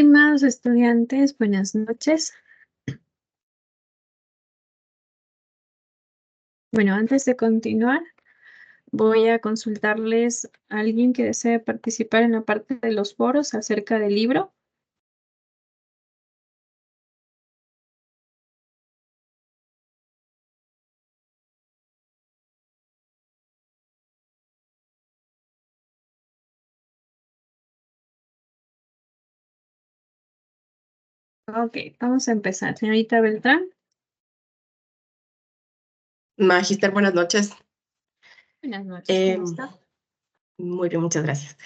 Estimados estudiantes, buenas noches. Bueno, antes de continuar, voy a consultarles a alguien que desee participar en la parte de los foros acerca del libro. Ok, vamos a empezar. Señorita Beltrán. Magister, buenas noches. Buenas noches, ¿cómo está? Muy bien, muchas gracias.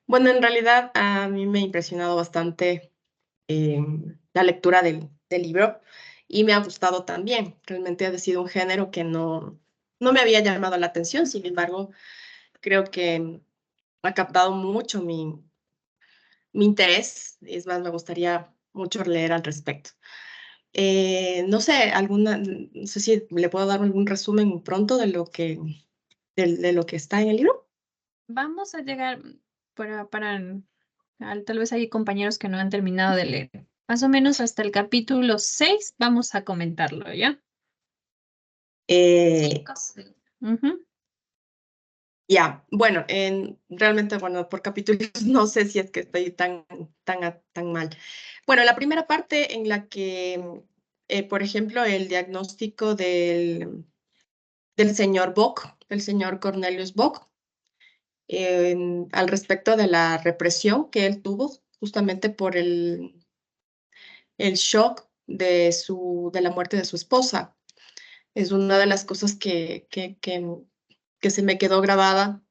Bueno, en realidad a mí me ha impresionado bastante la lectura del libro y me ha gustado también. Realmente ha sido un género que no me había llamado la atención, sin embargo, creo que ha captado mucho mi interés. Es más, me gustaría mucho leer al respecto. No sé, no sé si le puedo dar algún resumen pronto de lo que está en el libro. Vamos a llegar tal vez hay compañeros que no han terminado de leer. Más o menos hasta el capítulo 6 vamos a comentarlo, ¿ya? Eh, 5. Ujú. Ya, bueno, realmente, bueno, por capítulos no sé si es que estoy tan mal. Bueno, la primera parte en la que, por ejemplo, el diagnóstico del señor Bock, el señor Cornelius Bock, al respecto de la represión que él tuvo justamente por el shock de la muerte de su esposa. Es una de las cosas que se me quedó grabada,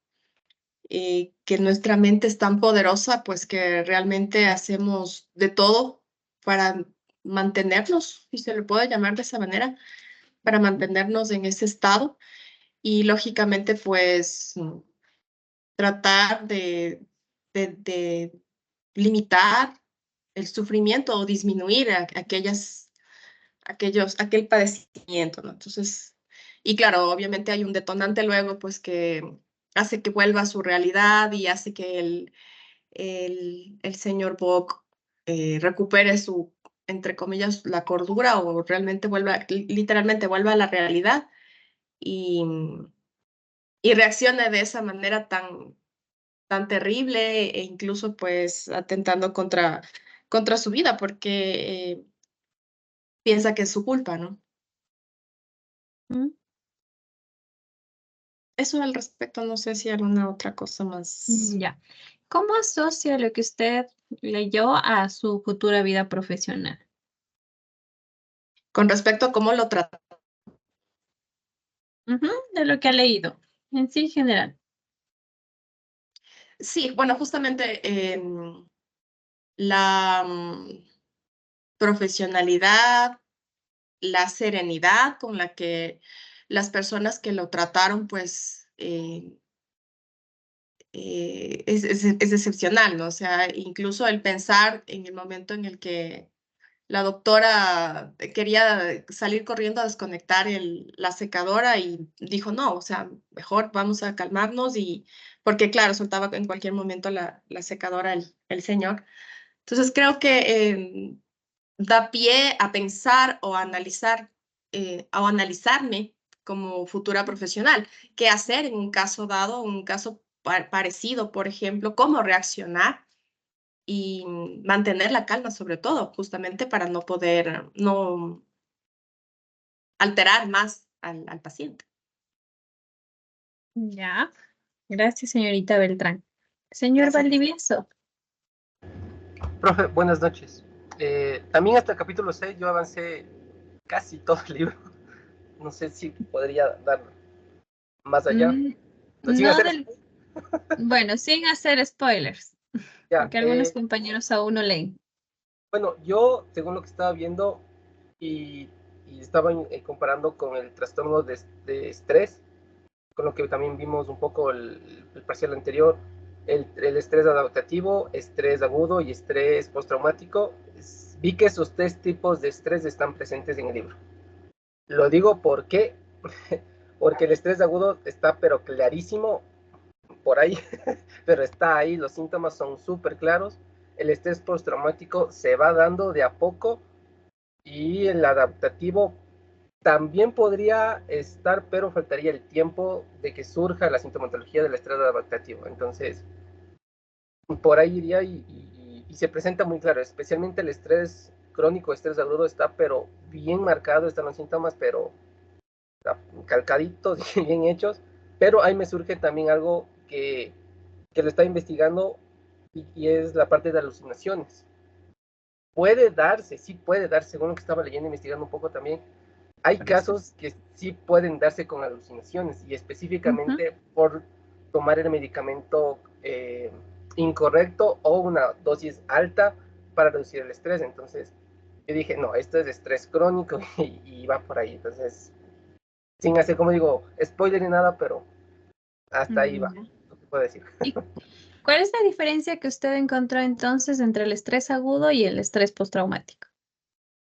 que nuestra mente es tan poderosa, pues que realmente hacemos de todo para mantenernos, si se le puede llamar de esa manera, para mantenernos en ese estado y lógicamente pues tratar de limitar el sufrimiento o disminuir aquel padecimiento, ¿no? Entonces, y claro, obviamente hay un detonante luego, pues que hace que vuelva a su realidad y hace que el señor Bock recupere su, entre comillas, la cordura o realmente literalmente vuelva a la realidad y, y reaccione de esa manera tan terrible e incluso pues atentando contra su vida porque piensa que es su culpa, ¿no? Mm, Eso al respecto, no sé si alguna otra cosa más. Ya. ¿Cómo asocia lo que usted leyó a su futura vida profesional? Con respecto a cómo lo trata. Ujú, de lo que ha leído, en sí general. Sí, bueno, justamente la profesionalidad, la serenidad con la que las personas que lo trataron, pues es excepcional, ¿no? O sea, incluso el pensar en el momento en el que la doctora quería salir corriendo a desconectar la secadora y dijo, no, o sea, mejor vamos a calmarnos porque claro, soltaba en cualquier momento la secadora el señor. Entonces creo que da pie a pensar o a analizar o analizarme como futura profesional, qué hacer en un caso dado, un caso parecido, por ejemplo, cómo reaccionar y mantener la calma sobre todo, justamente para no alterar más al paciente. Ya. Gracias, señorita Beltrán. Señor Gracias. Valdivieso. Profe, buenas noches. También hasta el capítulo 6 yo avancé casi todo el libro. No sé si podría dar más allá. Mm, Sin no hacer... del... Bueno, sin hacer spoilers, Ya, porque algunos compañeros aún no leen. bueno, yo, según lo que estaba viendo y, y estaba comparando con el trastorno de estrés, con lo que también vimos un poco el parcial anterior, el estrés adaptativo, estrés agudo y estrés postraumático, vi que esos tres tipos de estrés están presentes en el libro. Lo digo porque, porque el estrés agudo está pero clarísimo por ahí, pero está ahí, los síntomas son súper claros. el estrés postraumático se va dando de a poco y el adaptativo también podría estar, pero faltaría el tiempo de que surja la sintomatología del estrés adaptativo. Entonces, por ahí iría y se presenta muy claro, especialmente el estrés crónico, estrés agudo está, pero bien marcado, están los síntomas, pero calcaditos y bien hechos. Pero ahí me surge también algo que lo está investigando y es la parte de alucinaciones. Puede darse, sí puede darse, según lo que estaba leyendo e investigando un poco también, hay casos que sí pueden darse con alucinaciones y específicamente por tomar el medicamento incorrecto o una dosis alta para reducir el estrés. Entonces yo dije, no, esto es estrés crónico y va por ahí. Entonces, sin hacer, como digo, spoiler ni nada, pero hasta ahí va, lo que puedo decir. ¿Y cuál es la diferencia que usted encontró entonces entre el estrés agudo y el estrés postraumático?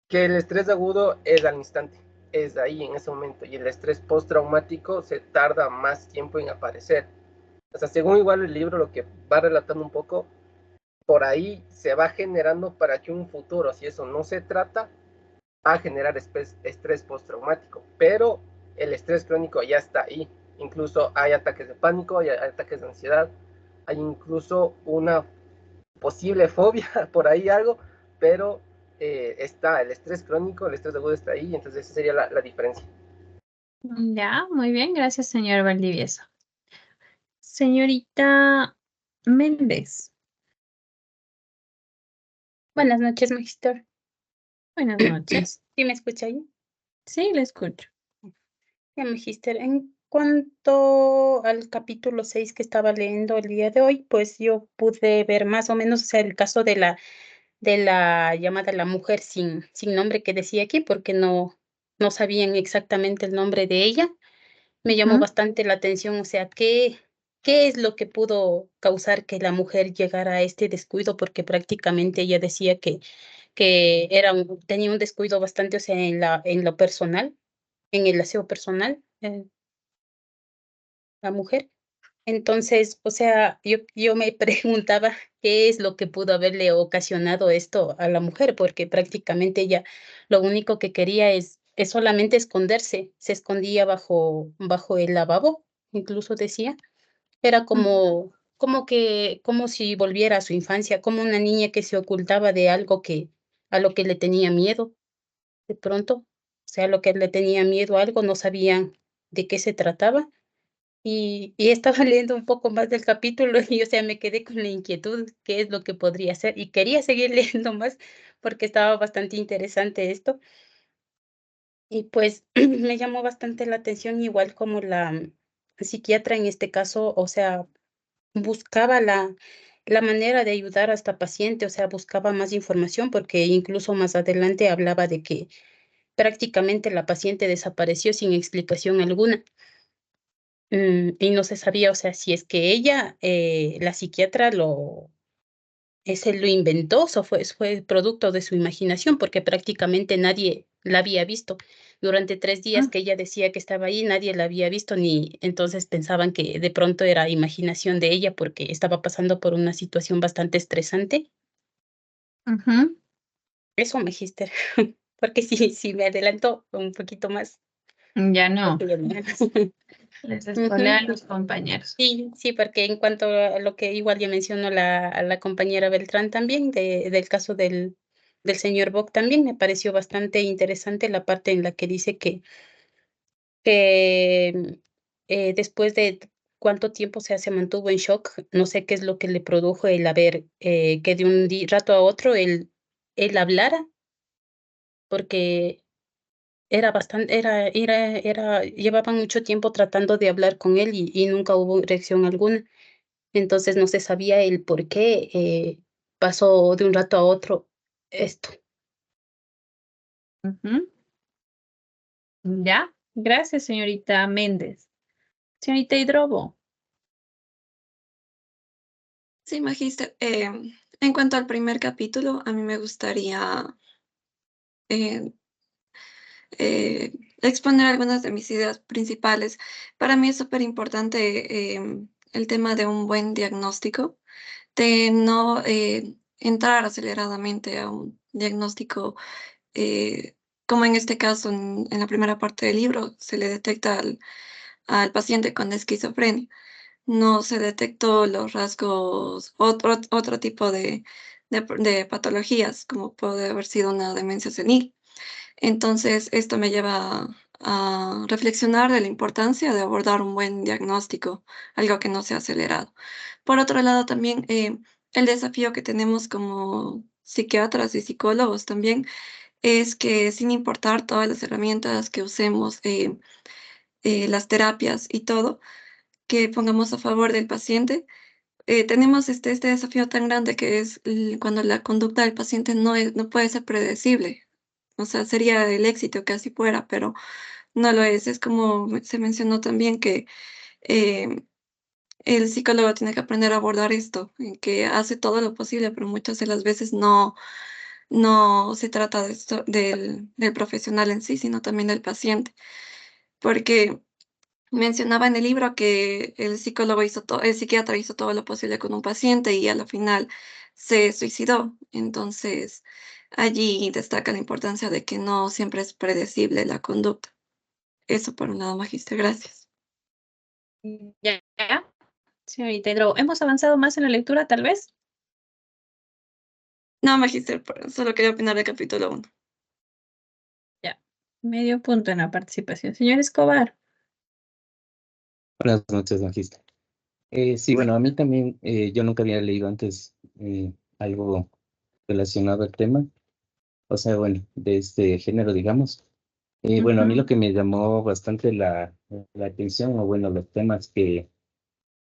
Que el estrés agudo es al instante, es ahí en ese momento, y el estrés postraumático se tarda más tiempo en aparecer. O sea, según igual el libro, lo que va relatando un poco, por ahí se va generando para que un futuro, si eso no se trata, va a generar estrés postraumático, pero el estrés crónico ya está ahí. Incluso hay ataques de pánico, hay ataques de ansiedad, hay incluso una posible fobia, por ahí algo, pero está el estrés crónico, el estrés agudo está ahí, entonces esa sería la diferencia. Ya, muy bien, gracias, señor Valdivieso. Señorita Méndez, Buenas noches, Magister. buenas noches. ¿Sí me escucha ahí? Sí, le escucho. Ya, Magister. En cuanto al capítulo 6 que estaba leyendo el día de hoy, pues yo pude ver más o menos, o sea, el caso de la llamada la mujer sin nombre que decía aquí, porque no sabían exactamente el nombre de ella. Me llamó bastante la atención, o sea, ¿qué es lo que pudo causar que la mujer llegara a este descuido? Porque prácticamente ella decía que tenía un descuido bastante, o sea, en lo personal, en el aseo personal, la mujer. Entonces, o sea, yo me preguntaba qué es lo que pudo haberle ocasionado esto a la mujer, porque prácticamente ella lo único que quería es solamente esconderse, se escondía bajo el lavabo, incluso decía, era como si volviera a su infancia, como una niña que se ocultaba de algo a lo que le tenía miedo, de pronto, o sea, lo que le tenía miedo a algo, no sabían de qué se trataba y estaba leyendo un poco más del capítulo y, o sea, me quedé con la inquietud, qué es lo que podría ser, y quería seguir leyendo más porque estaba bastante interesante esto. Y pues me llamó bastante la atención, igual como la psiquiatra en este caso, o sea, buscaba la manera de ayudar a esta paciente, o sea, buscaba más información porque incluso más adelante hablaba de que prácticamente la paciente desapareció sin explicación alguna. Y no se sabía, o sea, si es que ella, la psiquiatra, lo inventó o fue producto de su imaginación, porque prácticamente nadie la había visto. Durante 3 días que ella decía que estaba ahí, nadie la había visto, ni entonces pensaban que de pronto era imaginación de ella porque estaba pasando por una situación bastante estresante. Ujú. Eso, Magister, porque si me adelanto un poquito más. Ya no, Porque ya no. les Ujú. espolea a los compañeros. Sí, porque en cuanto a lo que igual ya mencionó a la compañera Beltrán también, del caso del señor Bock, también me pareció bastante interesante la parte en la que dice que después de cuánto tiempo se mantuvo en shock, no sé qué es lo que le produjo el haber, que de un rato a otro él hablara, porque llevaban mucho tiempo tratando de hablar con él y nunca hubo reacción alguna. Entonces no se sabía el por qué pasó de un rato a otro esto. Ujú. Ya, gracias, señorita Méndez. Señorita Hidrobo. Sí, Magister. En cuanto al primer capítulo, a mí me gustaría eh, exponer algunas de mis ideas principales. Para mí es súper importante el tema de un buen diagnóstico, de no entrar aceleradamente a un diagnóstico, como en este caso, en la primera parte del libro, se le detecta al paciente con esquizofrenia. No se detectó los rasgos, otro tipo de patologías, como puede haber sido una demencia senil. Entonces, esto me lleva a reflexionar de la importancia de abordar un buen diagnóstico, algo que no sea acelerado. Por otro lado, también el desafío que tenemos como psiquiatras y psicólogos también es que sin importar todas las herramientas que usemos, las terapias y todo, que pongamos a favor del paciente, tenemos este desafío tan grande que es cuando la conducta del paciente no puede ser predecible. O sea, sería el éxito que así fuera, pero no lo es. Es como se mencionó también que eh, el psicólogo tiene que aprender a abordar esto, en que hace todo lo posible, pero muchas de las veces no se trata de esto, del profesional en sí, sino también del paciente. Porque mencionaba en el libro que el psiquiatra hizo todo lo posible con un paciente y a la final se suicidó. Entonces, allí destaca la importancia de que no siempre es predecible la conducta. Eso por un lado, magíster, gracias. Ya, ya. Señorita Hidro, ¿hemos avanzado más en la lectura, tal vez? No, magíster, solo quería opinar del capítulo 1. Ya. Medio punto en la participación. Señor Escobar. Buenas noches, magista. Sí, bueno, a mí también, yo nunca había leído antes algo relacionado al tema, o sea, bueno, de este género, digamos. Bueno, a mí lo que me llamó bastante la atención, o bueno, los temas que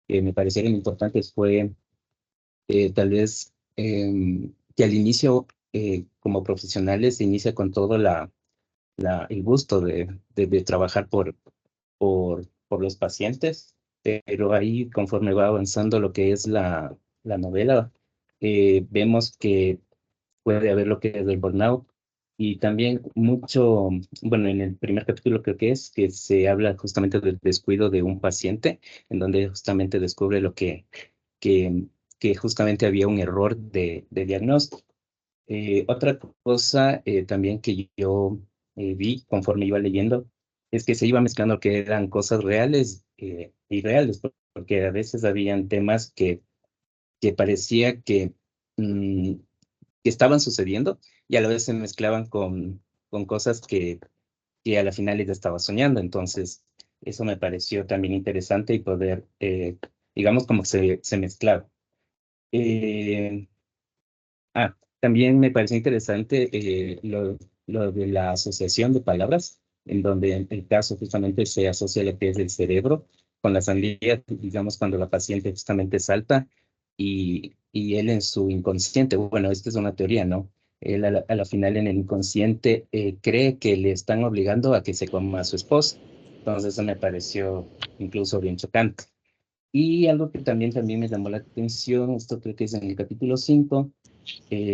me parecieron importantes fue tal vez que al inicio, como profesionales, se inicia con todo el gusto de trabajar por los pacientes, pero ahí conforme va avanzando lo que es la novela, vemos que puede haber lo que es el burnout y también mucho, bueno, en el primer capítulo creo que se habla justamente del descuido de un paciente, en donde justamente descubre que, que justamente había un error de diagnóstico. Otra cosa también que yo vi conforme iba leyendo es que se iba mezclando que eran cosas reales y reales, porque a veces habían temas que parecía mm, que estaban sucediendo y a la vez se mezclaban con cosas que a la final ella estaba soñando. Entonces, eso me pareció también interesante y poder, digamos, como se mezclaba. Eh, También me pareció interesante lo de la asociación de palabras, en donde en el caso justamente se asocia lo que es el cerebro con la sandía, digamos, cuando la paciente justamente salta y él en su inconsciente, bueno, esta es una teoría, ¿no? Él a la final en el inconsciente cree que le están obligando a que se coma a su esposa. Entonces eso me pareció incluso bien chocante. Y algo que también me llamó la atención, esto creo que es en el capítulo 5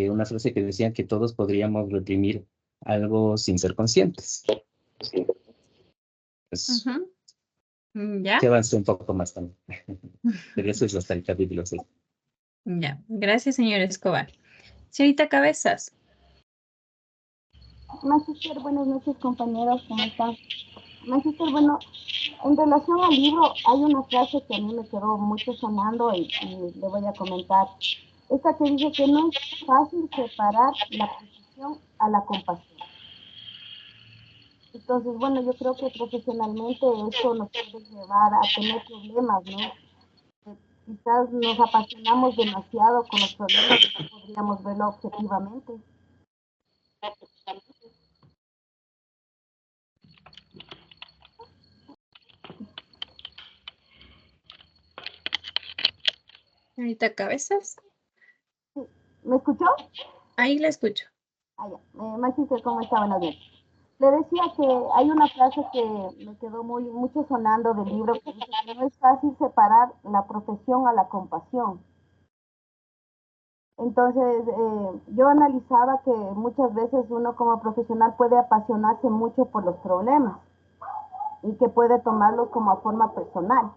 una frase que decía que todos podríamos reprimir algo sin ser conscientes. Pues, Ya, se avanzó un poco más también. Pero eso es hasta el capítulo 6. ya. Gracias, señor Escobar. Señorita Cabezas. Magister, buenas noches compañeros, ¿cómo están? Magister, bueno, en relación al libro hay una frase que a mí me quedó mucho sonando y le voy a comentar. Esta que dice que no es fácil separar la precisión a la compasión. Entonces, bueno, yo creo que profesionalmente eso nos puede llevar a tener problemas, ¿no? Quizás nos apasionamos demasiado con los problemas y no podríamos verlo objetivamente. Señorita Cabezas. ¿Me escuchó? Ahí la escucho. Magister, ¿cómo está? Buenas noches. Le decía que hay una frase que me quedó mucho sonando del libro que dice que no es fácil separar la profesión a la compasión. Entonces, yo analizaba que muchas veces uno como profesional puede apasionarse mucho por los problemas y que puede tomarlos como a forma personal.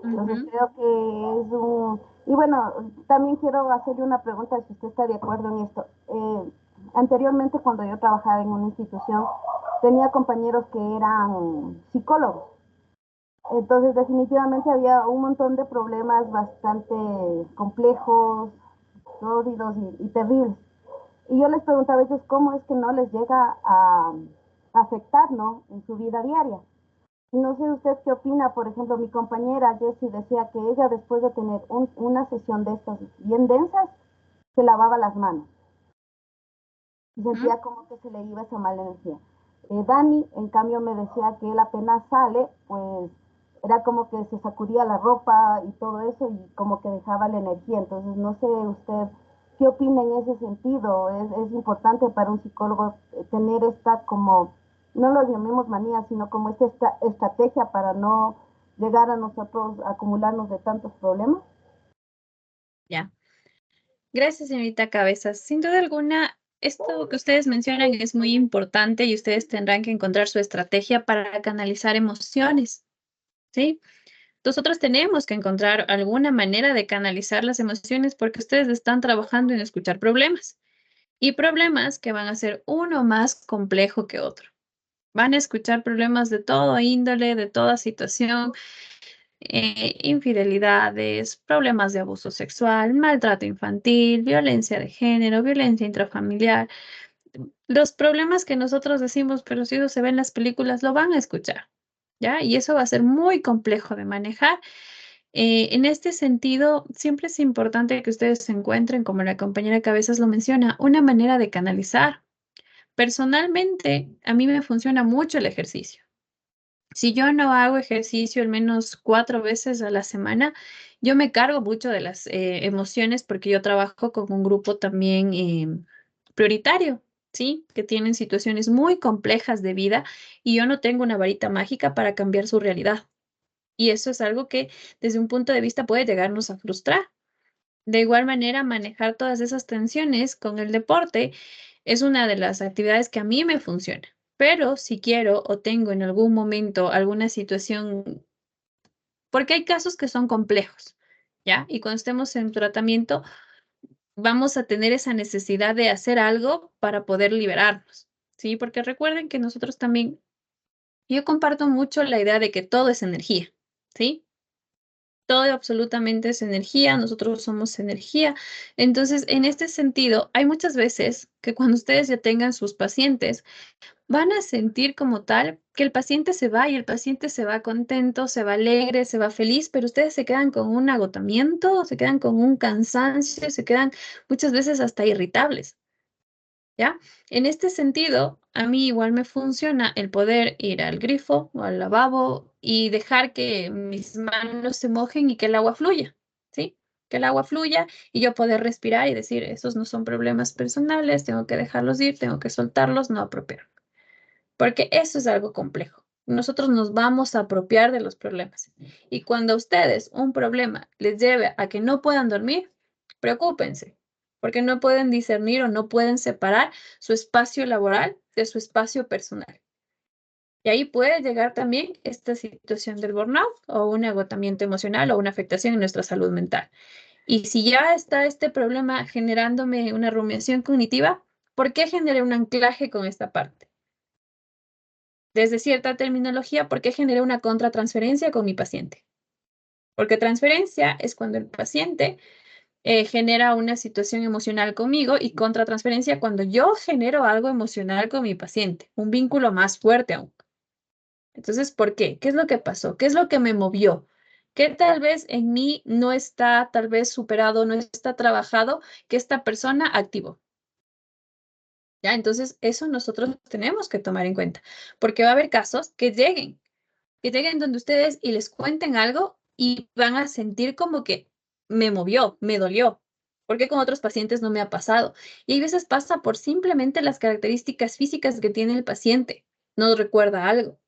Entonces creo que es un... Y bueno, también quiero hacerle una pregunta si usted está de acuerdo en esto. Anteriormente, cuando yo trabajaba en una institución, tenía compañeros que eran psicólogos. Entonces, definitivamente había un montón de problemas bastante complejos, sórdidos y terribles. Y yo les preguntaba a ellos cómo es que no les llega a afectar, ¿no?, en su vida diaria. Y no sé usted qué opina. Por ejemplo, mi compañera Jessie decía que ella, después de tener una sesión de estas bien densas, se lavaba las manos y sentía como que se le iba esa mala energía. Dani, en cambio, me decía que él apenas sale, pues era como que se sacudía la ropa y todo eso y como que dejaba la energía. Entonces, no sé usted qué opina en ese sentido. Es importante para un psicólogo tener esta como, no lo llamemos manía, sino como esta estrategia para no llegar a nosotros a acumularnos de tantos problemas. Ya. Gracias, señorita Cabezas. Sin duda alguna, esto que ustedes mencionan es muy importante y ustedes tendrán que encontrar su estrategia para canalizar emociones, ¿sí? Nosotros tenemos que encontrar alguna manera de canalizar las emociones porque ustedes están trabajando en escuchar problemas y problemas que van a ser uno más complejo que otro. Van a escuchar problemas de todo índole, de toda situación, infidelidades, problemas de abuso sexual, maltrato infantil, violencia de género, violencia intrafamiliar. Los problemas que nosotros decimos, pero si eso se ve en las películas, lo van a escuchar, ¿ya? Y eso va a ser muy complejo de manejar. En este sentido, siempre es importante que ustedes se encuentren, como la compañera Cabezas lo menciona, una manera de canalizar. Personalmente, a mí me funciona mucho el ejercicio. Si yo no hago ejercicio al menos 4 veces a la semana, yo me cargo mucho de las emociones porque yo trabajo con un grupo también prioritario, ¿sí? Que tienen situaciones muy complejas de vida y yo no tengo una varita mágica para cambiar su realidad. Y eso es algo que desde un punto de vista puede llegarnos a frustrar. De igual manera, manejar todas esas tensiones con el deporte es una de las actividades que a mí me funciona. Pero si quiero o tengo en algún momento alguna situación, porque hay casos que son complejos, ¿ya? Y cuando estemos en tratamiento, vamos a tener esa necesidad de hacer algo para poder liberarnos, ¿sí? Porque recuerden que nosotros también, yo comparto mucho la idea de que todo es energía, ¿sí? Todo absolutamente es energía, nosotros somos energía. Entonces, en este sentido, hay muchas veces que cuando ustedes ya tengan sus pacientes, van a sentir como tal que el paciente se va y el paciente se va contento, se va alegre, se va feliz, pero ustedes se quedan con un agotamiento, se quedan con un cansancio, se quedan muchas veces hasta irritables. ¿Ya? En este sentido, a mí igual me funciona el poder ir al grifo o al lavabo y dejar que mis manos se mojen y que el agua fluya, ¿sí? Que el agua fluya y yo poder respirar y decir, esos no son problemas personales, tengo que dejarlos ir, tengo que soltarlos, no apropiar. Porque eso es algo complejo. Nosotros nos vamos a apropiar de los problemas. Y cuando a ustedes un problema les lleve a que no puedan dormir, preocúpense, porque no pueden discernir o no pueden separar su espacio laboral de su espacio personal. Y ahí puede llegar también esta situación del burnout o un agotamiento emocional o una afectación en nuestra salud mental. Y si ya está este problema generándome una rumiación cognitiva, ¿por qué generé un anclaje con esta parte? Desde cierta terminología, ¿por qué generé una contratransferencia con mi paciente? Porque transferencia es cuando el paciente genera una situación emocional conmigo y contratransferencia cuando yo genero algo emocional con mi paciente, un vínculo más fuerte aún. Entonces, ¿por qué? ¿Qué es lo que pasó? ¿Qué es lo que me movió? ¿Qué tal vez en mí no está tal vez superado, no está trabajado, que esta persona activó? ¿Ya? Entonces, eso nosotros tenemos que tomar en cuenta, porque va a haber casos que lleguen donde ustedes y les cuenten algo y van a sentir como que me movió, me dolió, porque con otros pacientes no me ha pasado. Y hay veces pasa por simplemente las características físicas que tiene el paciente, no recuerda algo.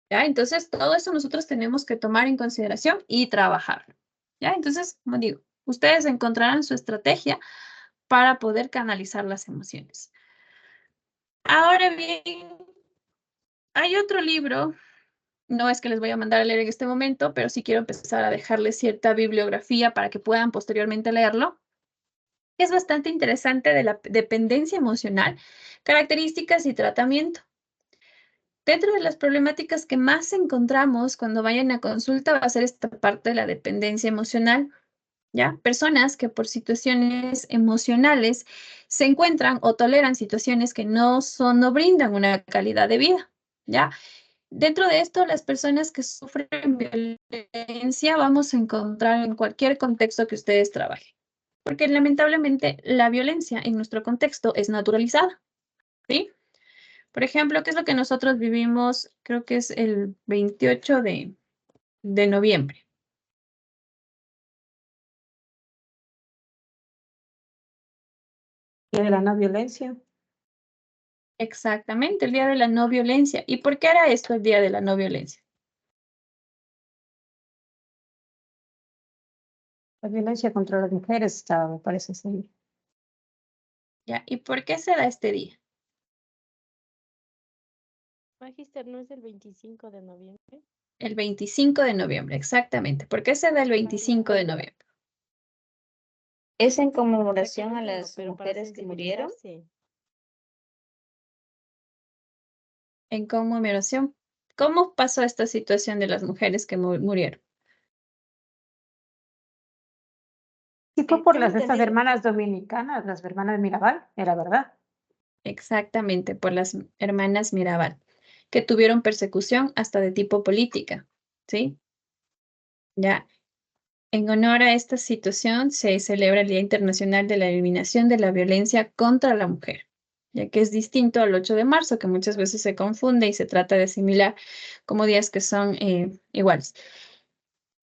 ¿Ya? Entonces, todo eso nosotros tenemos que tomar en consideración y trabajar. ¿Ya? Entonces, como digo, ustedes encontrarán su estrategia para poder canalizar las emociones. Ahora bien, hay otro libro No es que les voy a mandar a leer en este momento, pero sí quiero empezar a dejarles cierta bibliografía para que puedan posteriormente leerlo. Es bastante interesante de la dependencia emocional, características y tratamiento. Dentro de las problemáticas que más encontramos cuando vayan a consulta va a ser esta parte de la dependencia emocional, ¿ya? Personas que por situaciones emocionales se encuentran o toleran situaciones que no brindan una calidad de vida, ¿ya? Dentro de esto, las personas que sufren violencia vamos a encontrar en cualquier contexto que ustedes trabajen, porque lamentablemente la violencia en nuestro contexto es naturalizada, ¿sí? Por ejemplo, ¿qué es lo que nosotros vivimos? Creo que es el 28 de noviembre. Día de la no violencia. Exactamente, el Día de la No Violencia. ¿Y por qué era esto el Día de la No Violencia? La violencia contra las mujeres está, me parece, sí. ¿Ya? ¿Y por qué se da este día? Magister, ¿no es el 25 de noviembre? El 25 de noviembre, exactamente. ¿Por qué se da el 25 de noviembre? Es en conmemoración a las Pero para mujeres que murieron. sensibilizarse. En conmemoración. ¿Cómo pasó esta situación de las mujeres que murieron? Sí, fue por Tengo estas entendido. hermanas dominicanas, las hermanas Mirabal, era verdad. Exactamente, por las hermanas Mirabal, que tuvieron persecución hasta de tipo política, ¿sí? Ya, en honor a esta situación se celebra el Día Internacional de la Eliminación de la Violencia contra la Mujer, ya que es distinto al 8 de marzo, que muchas veces se confunde y se trata de asimilar como días que son iguales.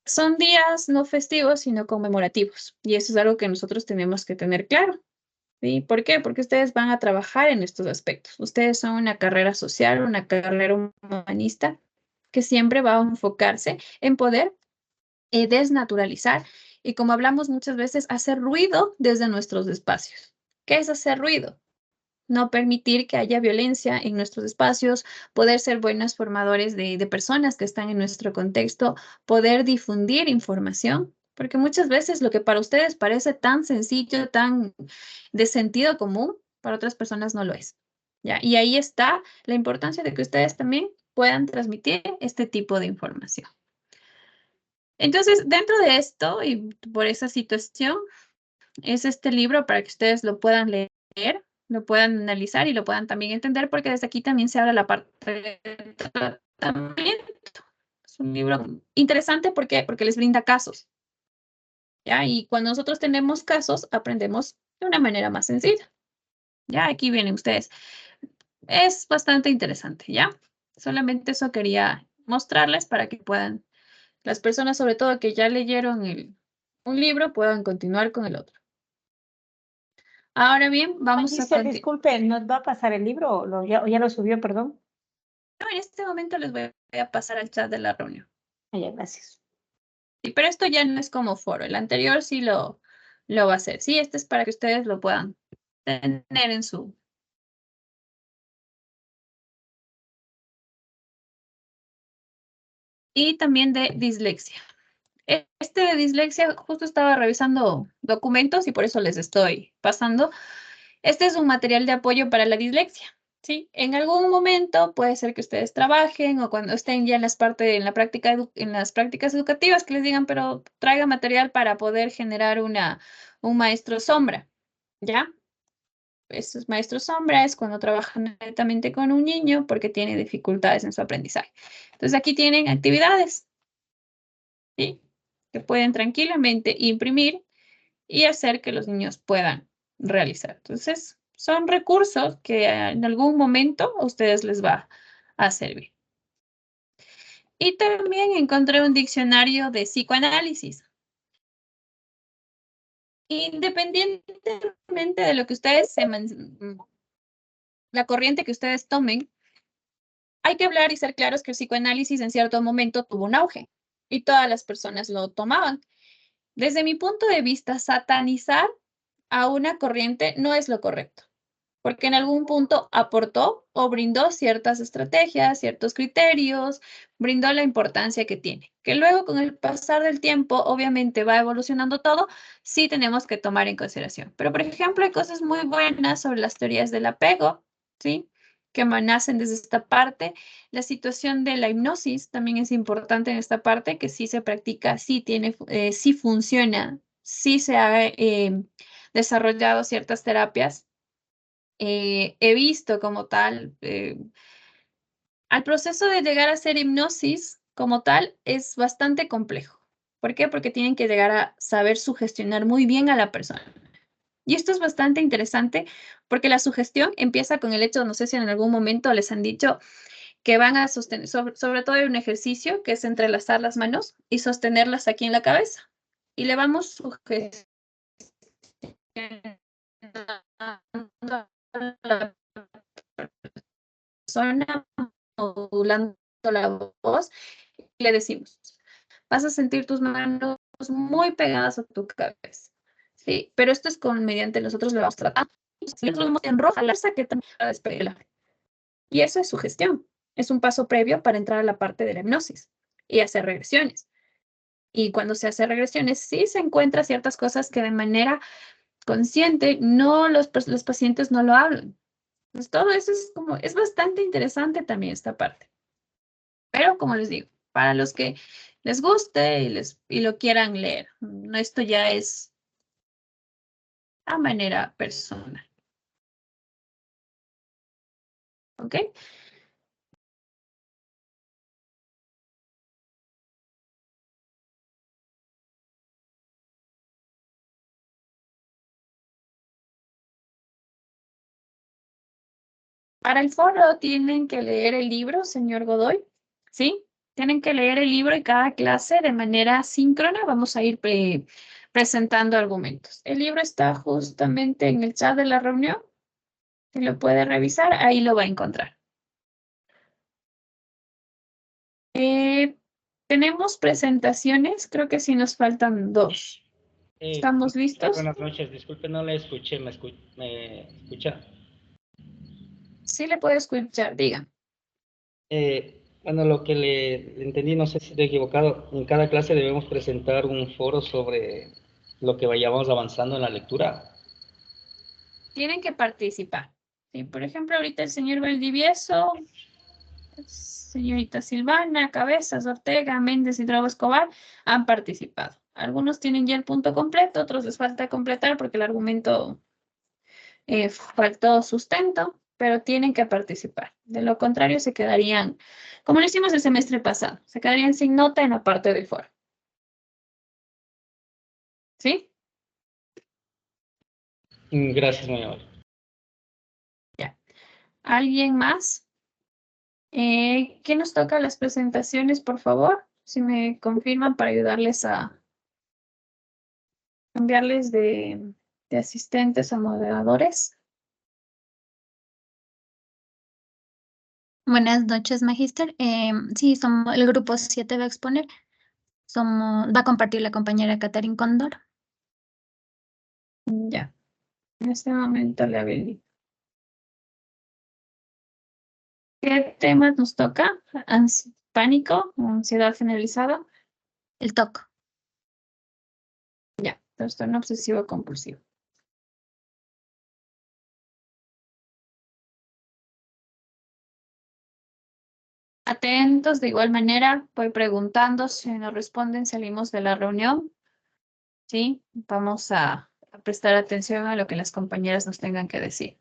Son días no festivos, sino conmemorativos, y eso es algo que nosotros tenemos que tener claro. ¿Sí? ¿Por qué? Porque ustedes van a trabajar en estos aspectos. Ustedes son una carrera social, una carrera humanista que siempre va a enfocarse en poder desnaturalizar y, como hablamos muchas veces, hacer ruido desde nuestros espacios. ¿Qué es hacer ruido? No permitir que haya violencia en nuestros espacios, poder ser buenos formadores de personas que están en nuestro contexto, poder difundir información, porque muchas veces lo que para ustedes parece tan sencillo, tan de sentido común, para otras personas no lo es. ¿Ya? Y ahí está la importancia de que ustedes también puedan transmitir este tipo de información. Entonces, dentro de esto y por esa situación, es este libro para que ustedes lo puedan leer, lo puedan analizar y lo puedan también entender, porque desde aquí también se habla la parte de tratamiento. Es un libro interesante porque les brinda casos, ¿ya? Y cuando nosotros tenemos casos, aprendemos de una manera más sencilla. Ya, aquí vienen ustedes. Es bastante interesante, ¿ya? Solamente eso quería mostrarles para que puedan, las personas sobre todo que ya leyeron un libro, puedan continuar con el otro. Ahora bien, vamos a Dice, continuar. disculpe, ¿nos va a pasar el libro? ¿O ya lo subió, perdón? No, en este momento les voy a pasar al chat de la reunión. Ya, gracias. Sí, pero esto ya no es como foro. El anterior sí lo va a hacer. Sí, este es para que ustedes lo puedan tener en su... Y también de dislexia. Este de dislexia, justo estaba revisando documentos y por eso les estoy pasando. Este es un material de apoyo para la dislexia, ¿sí? En algún momento puede ser que ustedes trabajen o cuando estén ya en las prácticas educativas que les digan, pero traiga material para poder generar un maestro sombra, ¿ya? Estos maestros sombra es cuando trabajan netamente con un niño porque tiene dificultades en su aprendizaje. Entonces aquí tienen actividades, ¿sí? Que pueden tranquilamente imprimir y hacer que los niños puedan realizar. Entonces, son recursos que en algún momento a ustedes les va a servir. Y también encontré un diccionario de psicoanálisis. Independientemente de lo que ustedes la corriente que ustedes tomen, hay que hablar y ser claros que el psicoanálisis en cierto momento tuvo un auge y todas las personas lo tomaban. Desde mi punto de vista, satanizar a una corriente no es lo correcto, porque en algún punto aportó o brindó ciertas estrategias, ciertos criterios, brindó la importancia que tiene. Que luego con el pasar del tiempo, obviamente va evolucionando todo, sí tenemos que tomar en consideración. Pero, por ejemplo, hay cosas muy buenas sobre las teorías del apego, ¿sí? Que nacen desde esta parte. La situación de la hipnosis también es importante en esta parte, que sí se practica, sí tiene, sí funciona, sí se ha desarrollado ciertas terapias. He visto como tal, al proceso de llegar a hacer hipnosis como tal es bastante complejo. ¿Por qué? Porque tienen que llegar a saber sugestionar muy bien a la persona. Y esto es bastante interesante porque la sugestión empieza con el hecho, no sé si en algún momento les han dicho que van a sostener, sobre todo hay un ejercicio que es entrelazar las manos y sostenerlas aquí en la cabeza. Y le vamos sugestionando a la persona, modulando la voz, y le decimos, vas a sentir tus manos muy pegadas a tu cabeza. Sí, pero esto es mediante nosotros lo vamos tratando. Nosotros en roja la que también la despegar. Y eso es sugestión. Es un paso previo para entrar a la parte de la hipnosis y hacer regresiones. Y cuando se hace regresiones, sí se encuentran ciertas cosas que de manera consciente los pacientes no lo hablan. Pues todo eso es bastante interesante también esta parte. Pero como les digo, para los que les guste y lo quieran leer, esto ya es a manera personal. ¿Ok? Para el foro tienen que leer el libro, señor Godoy, ¿sí? Tienen que leer el libro y cada clase de manera síncrona vamos a ir presentando argumentos. El libro está justamente en el chat de la reunión. Si lo puede revisar, ahí lo va a encontrar. Tenemos presentaciones, creo que sí nos faltan 2. ¿Estamos listos? Buenas noches, disculpe, no le escuché, ¿me escucha? Sí le puedo escuchar, diga. Bueno, lo que le entendí, no sé si estoy equivocado, en cada clase debemos presentar un foro sobre lo que vayamos avanzando en la lectura. Tienen que participar. Sí, por ejemplo, ahorita el señor Valdivieso, señorita Silvana, Cabezas, Ortega, Méndez y Drago Escobar han participado. Algunos tienen ya el punto completo, otros les falta completar porque el argumento faltó sustento, pero tienen que participar. De lo contrario, se quedarían, como lo hicimos el semestre pasado, se quedarían sin nota en la parte del foro. ¿Sí? Gracias, muy amable. Ya. ¿Alguien más? ¿Qué nos toca las presentaciones, por favor? Si me confirman para ayudarles a cambiarles de asistentes a moderadores. Buenas noches, Magíster. Sí, el grupo 7 va a exponer. Va a compartir la compañera Catherine Cóndor. Ya. En este momento le habilito. ¿Qué temas nos toca? Pánico, ansiedad generalizada. El TOC. Ya, trastorno obsesivo compulsivo. Atentos, de igual manera, voy preguntando, si nos responden, salimos de la reunión. ¿Sí? Vamos a prestar atención a lo que las compañeras nos tengan que decir.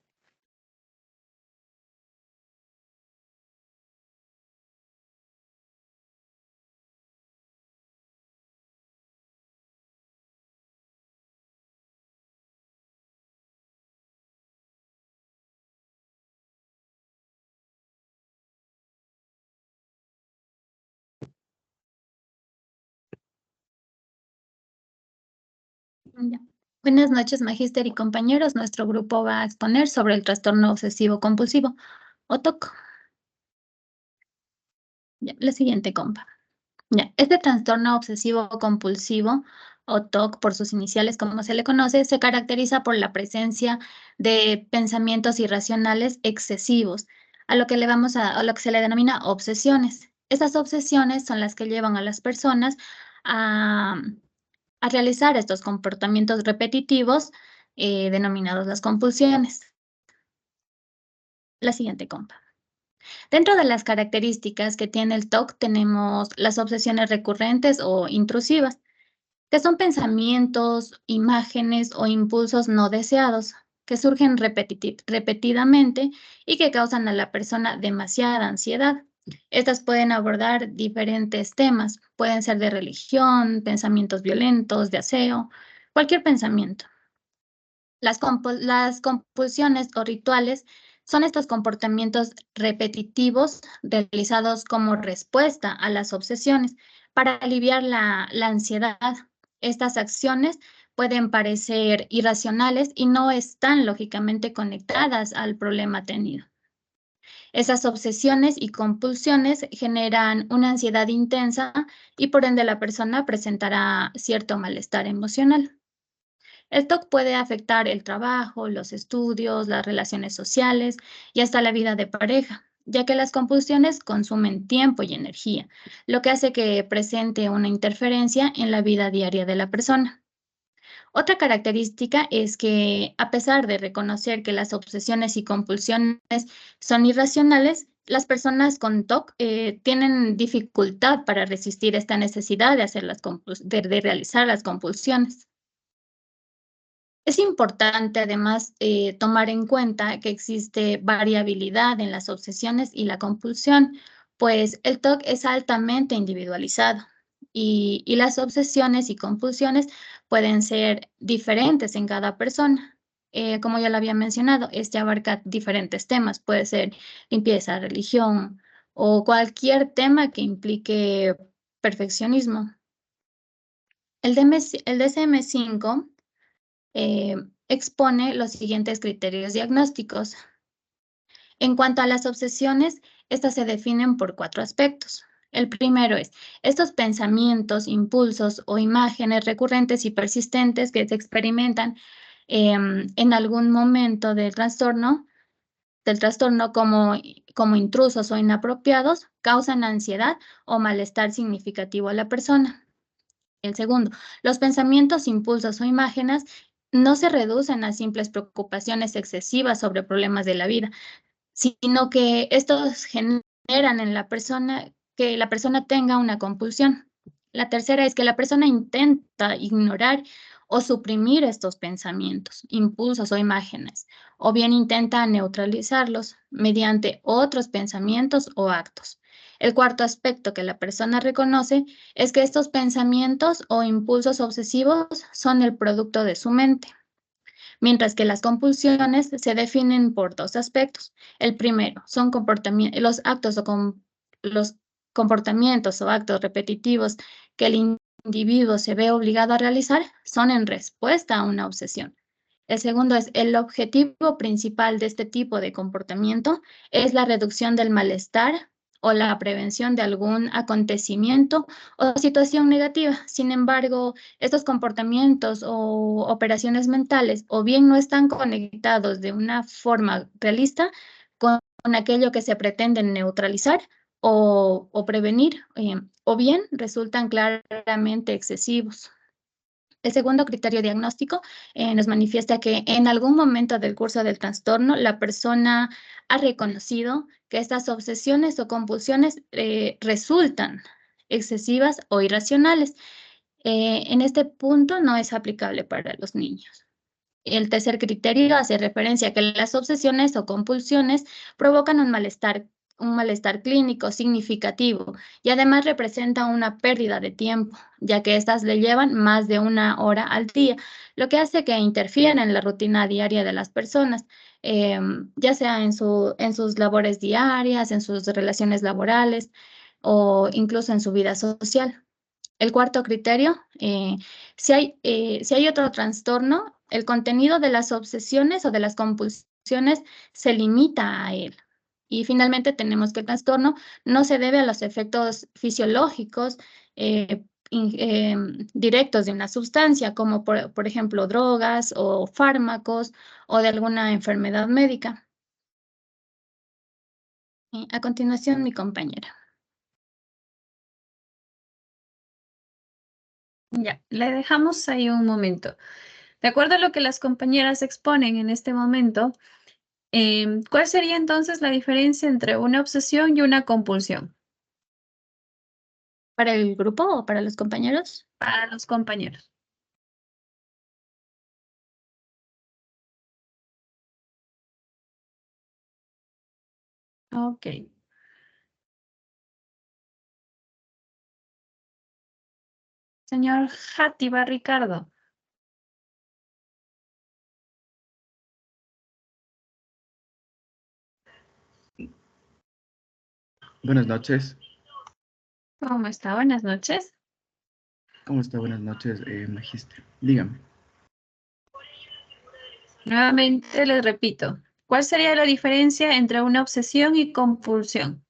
Ya. Buenas noches, Magíster y compañeros. Nuestro grupo va a exponer sobre el trastorno obsesivo compulsivo, o TOC. Ya, la siguiente compa. Ya, este trastorno obsesivo compulsivo o TOC por sus iniciales, como se le conoce, se caracteriza por la presencia de pensamientos irracionales excesivos, a lo que a lo que se le denomina obsesiones. Estas obsesiones son las que llevan a las personas a realizar estos comportamientos repetitivos denominados las compulsiones. La siguiente compa. Dentro de las características que tiene el TOC tenemos las obsesiones recurrentes o intrusivas, que son pensamientos, imágenes o impulsos no deseados que surgen repetidamente y que causan a la persona demasiada ansiedad. Estas pueden abordar diferentes temas, pueden ser de religión, pensamientos violentos, de aseo, cualquier pensamiento. Las compulsiones o rituales son estos comportamientos repetitivos realizados como respuesta a las obsesiones para aliviar la ansiedad. Estas acciones pueden parecer irracionales y no están lógicamente conectadas al problema tenido. Esas obsesiones y compulsiones generan una ansiedad intensa y por ende la persona presentará cierto malestar emocional. El TOC puede afectar el trabajo, los estudios, las relaciones sociales y hasta la vida de pareja, ya que las compulsiones consumen tiempo y energía, lo que hace que presente una interferencia en la vida diaria de la persona. Otra característica es que, a pesar de reconocer que las obsesiones y compulsiones son irracionales, las personas con TOC tienen dificultad para resistir esta necesidad de realizar las compulsiones. Es importante, además, tomar en cuenta que existe variabilidad en las obsesiones y la compulsión, pues el TOC es altamente individualizado y las obsesiones y compulsiones pueden ser diferentes en cada persona. Como ya lo había mencionado, este abarca diferentes temas, puede ser limpieza, religión o cualquier tema que implique perfeccionismo. El DSM-5 expone los siguientes criterios diagnósticos. En cuanto a las obsesiones, estas se definen por 4 aspectos. El primero es estos pensamientos, impulsos o imágenes recurrentes y persistentes que se experimentan en algún momento del trastorno como intrusos o inapropiados, causan ansiedad o malestar significativo a la persona. El segundo, los pensamientos, impulsos o imágenes no se reducen a simples preocupaciones excesivas sobre problemas de la vida, sino que estos generan en la persona que la persona tenga una compulsión. La tercera es que la persona intenta ignorar o suprimir estos pensamientos, impulsos o imágenes, o bien intenta neutralizarlos mediante otros pensamientos o actos. El cuarto aspecto que la persona reconoce es que estos pensamientos o impulsos obsesivos son el producto de su mente, mientras que las compulsiones se definen por 2 aspectos. El primero son los comportamientos o actos repetitivos que el individuo se ve obligado a realizar son en respuesta a una obsesión. El segundo es el objetivo principal de este tipo de comportamiento es la reducción del malestar o la prevención de algún acontecimiento o situación negativa. Sin embargo, estos comportamientos o operaciones mentales o bien no están conectados de una forma realista con aquello que se pretende neutralizar o prevenir, o bien resultan claramente excesivos. El segundo criterio diagnóstico nos manifiesta que en algún momento del curso del trastorno la persona ha reconocido que estas obsesiones o compulsiones resultan excesivas o irracionales. En este punto no es aplicable para los niños. El tercer criterio hace referencia a que las obsesiones o compulsiones provocan un malestar clínico significativo y además representa una pérdida de tiempo, ya que estas le llevan más de 1 hora al día, lo que hace que interfieran en la rutina diaria de las personas, ya sea en sus labores diarias, en sus relaciones laborales o incluso en su vida social. El cuarto criterio, si hay otro trastorno, el contenido de las obsesiones o de las compulsiones se limita a él. Y finalmente tenemos que el trastorno no se debe a los efectos fisiológicos directos de una sustancia, como por ejemplo drogas o fármacos o de alguna enfermedad médica. A continuación, mi compañera. Ya, le dejamos ahí un momento. De acuerdo a lo que las compañeras exponen en este momento, ¿cuál sería entonces la diferencia entre una obsesión y una compulsión? ¿Para el grupo o para los compañeros? Para los compañeros. Ok. Señor Játiva Ricardo. Buenas noches. ¿Cómo está? Buenas noches. ¿Cómo está? Buenas noches, magíster. Dígame. Nuevamente les repito, ¿cuál sería la diferencia entre una obsesión y compulsión?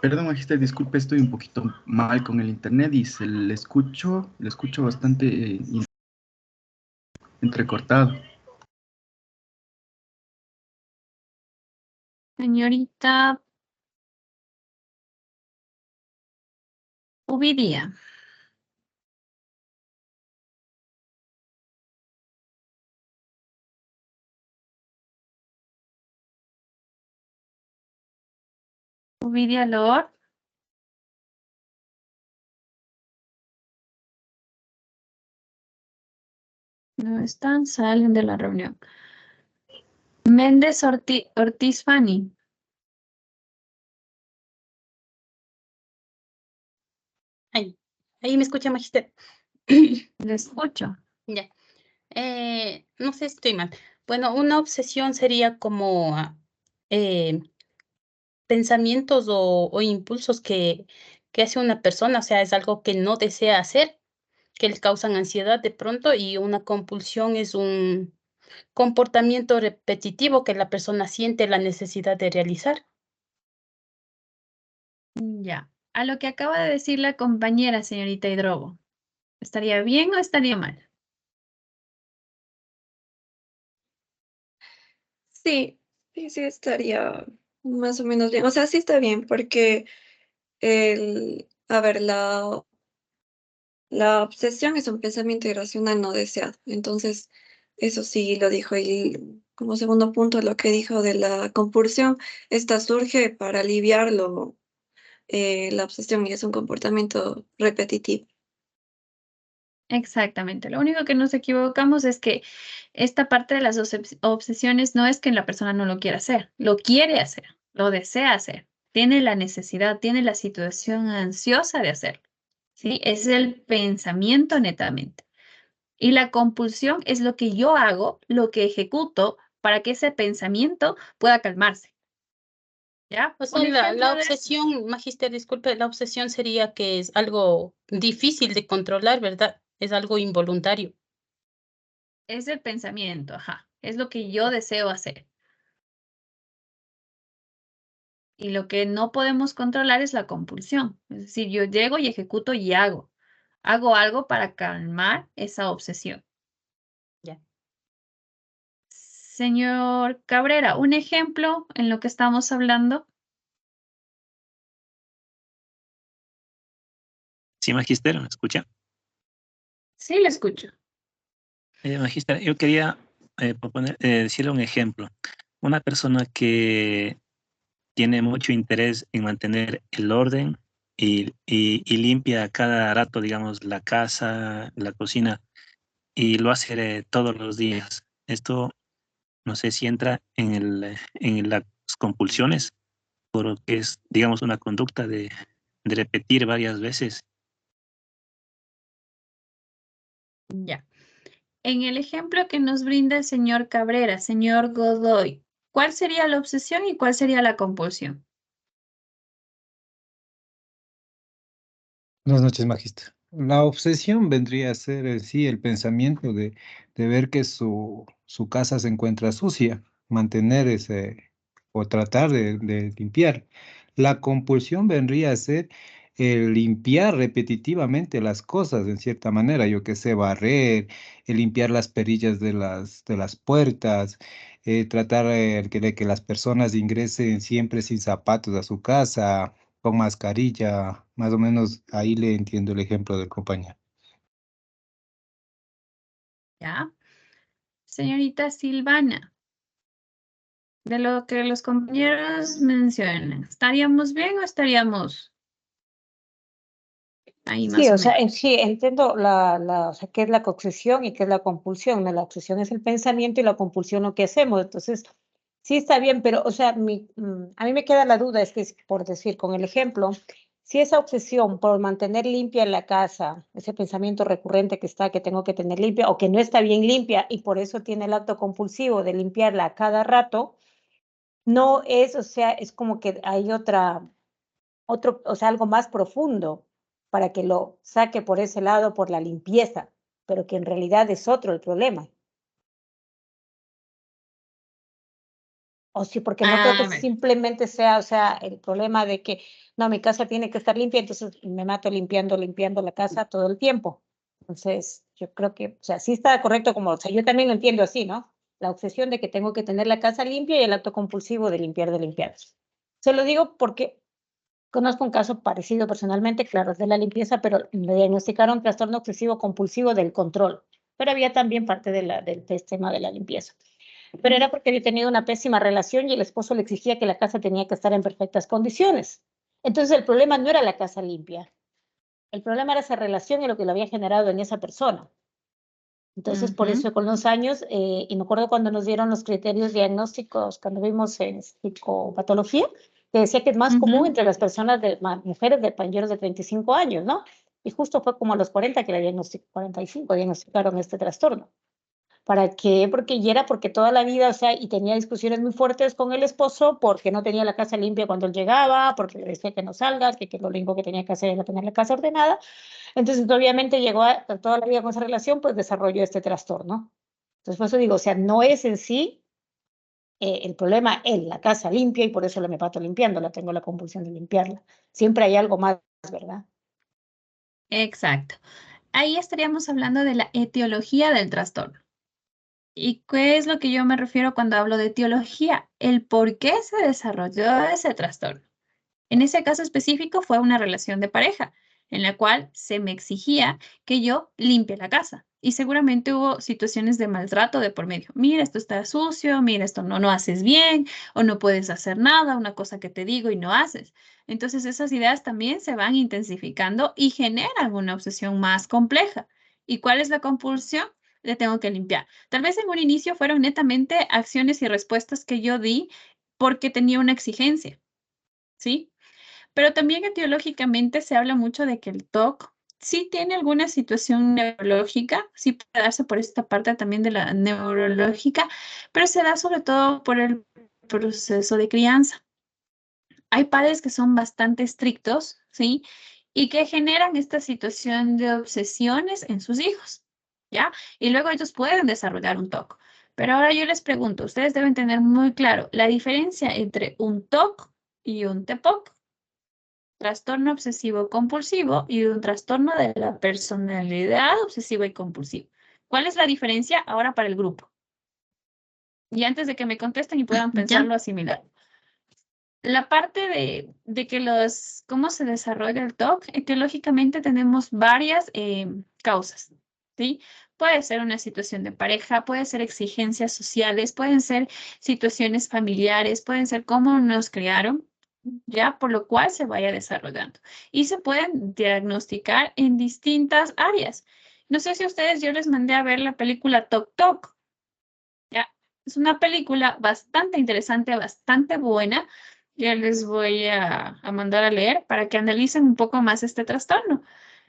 Perdón, magíster, disculpe, estoy un poquito mal con el internet y le escucho bastante entrecortado. Señorita Uvidia. Uvidia Lord. No están, salen de la reunión. Méndez Ortiz Fanny. Ahí me escucha, magíster. Le escucho. Ya. No sé si estoy mal. Bueno, una obsesión sería como pensamientos o impulsos que hace una persona, o sea, es algo que no desea hacer, que le causan ansiedad de pronto, y una compulsión es un comportamiento repetitivo que la persona siente la necesidad de realizar. Ya. A lo que acaba de decir la compañera, señorita Hidrobo, ¿estaría bien o estaría mal? Sí, sí estaría más o menos bien. O sea, sí está bien, porque a ver, la obsesión es un pensamiento irracional no deseado. Entonces, eso sí lo dijo. Y como segundo punto, lo que dijo de la compulsión, esta surge para aliviarlo, la obsesión, y es un comportamiento repetitivo. Exactamente. Lo único que nos equivocamos es que esta parte de las obsesiones no es que la persona no lo quiera hacer, lo quiere hacer, lo desea hacer, tiene la necesidad, tiene la situación ansiosa de hacerlo. ¿Sí? Es el pensamiento netamente. Y la compulsión es lo que yo hago, lo que ejecuto para que ese pensamiento pueda calmarse. ¿Ya? O sea, Un la ejemplo de obsesión, magíster, disculpe, la obsesión sería que es algo difícil de controlar, ¿verdad? Es algo involuntario. es el pensamiento, ajá, es lo que yo deseo hacer. Y lo que no podemos controlar es la compulsión. Es decir, yo llego y ejecuto y hago. Hago algo para calmar esa obsesión. Ya. Señor Cabrera, un ejemplo en lo que estamos hablando. Sí, magíster, ¿me escucha? Sí, le escucho. Magíster, yo quería decirle un ejemplo. Una persona que tiene mucho interés en mantener el orden y limpia cada rato, digamos, la casa, la cocina, y lo hace todos los días. Esto no sé si entra en las compulsiones, porque es, digamos, una conducta de repetir varias veces. Ya. En el ejemplo que nos brinda el señor Cabrera, señor Godoy, ¿cuál sería la obsesión y cuál sería la compulsión? Buenas noches, magíster. La obsesión vendría a ser en sí el pensamiento de de ver que su casa se encuentra sucia, mantener ese o tratar de limpiar. La compulsión vendría a ser limpiar repetitivamente las cosas en cierta manera, yo que sé, barrer, limpiar las perillas de las puertas, tratar de que las personas ingresen siempre sin zapatos a su casa, con mascarilla, más o menos ahí le entiendo el ejemplo del compañero. ¿Ya? Señorita Silvana, de lo que los compañeros mencionan, ¿estaríamos bien o estaríamos ahí más Sí, o o sea, menos? sí, entiendo o sea, qué es la obsesión y qué es la compulsión, ¿no? La obsesión es el pensamiento y la compulsión lo que hacemos. Entonces, sí está bien, pero, o sea, a mí me queda la duda, es que, por decir, con el ejemplo, si esa obsesión por mantener limpia la casa, ese pensamiento recurrente que está, que tengo que tener limpia o que no está bien limpia y por eso tiene el acto compulsivo de limpiarla a cada rato, no es, o sea, es como que hay o sea, algo más profundo para que lo saque por ese lado, por la limpieza, pero que en realidad es otro el problema. O sí, porque no creo que A ver, simplemente sea, o sea, el problema de que, no, mi casa tiene que estar limpia, entonces me mato limpiando la casa todo el tiempo. Entonces, yo creo que, o sea, sí está correcto como, o sea, yo también lo entiendo así, ¿no? La obsesión de que tengo que tener la casa limpia y el acto compulsivo de limpiar. Se lo digo porque conozco un caso parecido personalmente, claro, es de la limpieza, pero me diagnosticaron trastorno obsesivo compulsivo del control, pero había también parte del tema de la limpieza. Pero era porque había tenido una pésima relación y el esposo le exigía que la casa tenía que estar en perfectas condiciones. Entonces el problema no era la casa limpia, el problema era esa relación y lo que lo había generado en esa persona. Entonces, por eso con los años, y me acuerdo cuando nos dieron los criterios diagnósticos, cuando vimos en psicopatología, que decía que es más común entre las personas, mujeres de mayores de 35 años, ¿no? Y justo fue como a los 40 que la 45 diagnosticaron este trastorno. ¿Para qué? Porque toda la vida, o sea, y tenía discusiones muy fuertes con el esposo porque no tenía la casa limpia cuando él llegaba, porque le decía que no salgas, que lo único que tenía que hacer era tener la casa ordenada. Entonces, obviamente, llegó a toda la vida con esa relación, pues desarrolló este trastorno. Entonces, por eso digo, o sea, no es en sí el problema en la casa limpia y por eso me pato limpiándola, tengo la compulsión de limpiarla. Siempre hay algo más, ¿verdad? exacto. Ahí estaríamos hablando de la etiología del trastorno. ¿Y qué es lo que yo me refiero cuando hablo de etiología? El por qué se desarrolló ese trastorno. En ese caso específico fue una relación de pareja en la cual se me exigía que yo limpie la casa. Y seguramente hubo situaciones de maltrato de por medio. Mira, esto está sucio, mira, esto no haces bien o no puedes hacer nada, una cosa que te digo y no haces. Entonces esas ideas también se van intensificando y generan una obsesión más compleja. ¿Y cuál es la compulsión? Le tengo que limpiar. Tal vez en un inicio fueron netamente acciones y respuestas que yo di porque tenía una exigencia, ¿sí? Pero también etiológicamente se habla mucho de que el TOC sí tiene alguna situación neurológica, sí puede darse por esta parte también de la neurológica, pero se da sobre todo por el proceso de crianza. Hay padres que son bastante estrictos, ¿sí? Y que generan esta situación de obsesiones en sus hijos, ¿ya? Y luego ellos pueden desarrollar un TOC. Pero ahora yo les pregunto, ustedes deben tener muy claro la diferencia entre un TOC y un TEPOC, trastorno obsesivo compulsivo y un trastorno de la personalidad obsesiva y compulsiva. ¿Cuál es la diferencia ahora para el grupo? Y antes de que me contesten y puedan Ya. pensarlo, asimilar. La parte de que cómo se desarrolla el TOC, etiológicamente tenemos varias causas, ¿sí? Puede ser una situación de pareja, puede ser exigencias sociales, pueden ser situaciones familiares, pueden ser cómo nos criaron, ya por lo cual se vaya desarrollando. Y se pueden diagnosticar en distintas áreas. No sé si ustedes, yo les mandé a ver la película Tok Tok. Ya, es una película bastante interesante, bastante buena. Ya les voy a mandar a leer para que analicen un poco más este trastorno.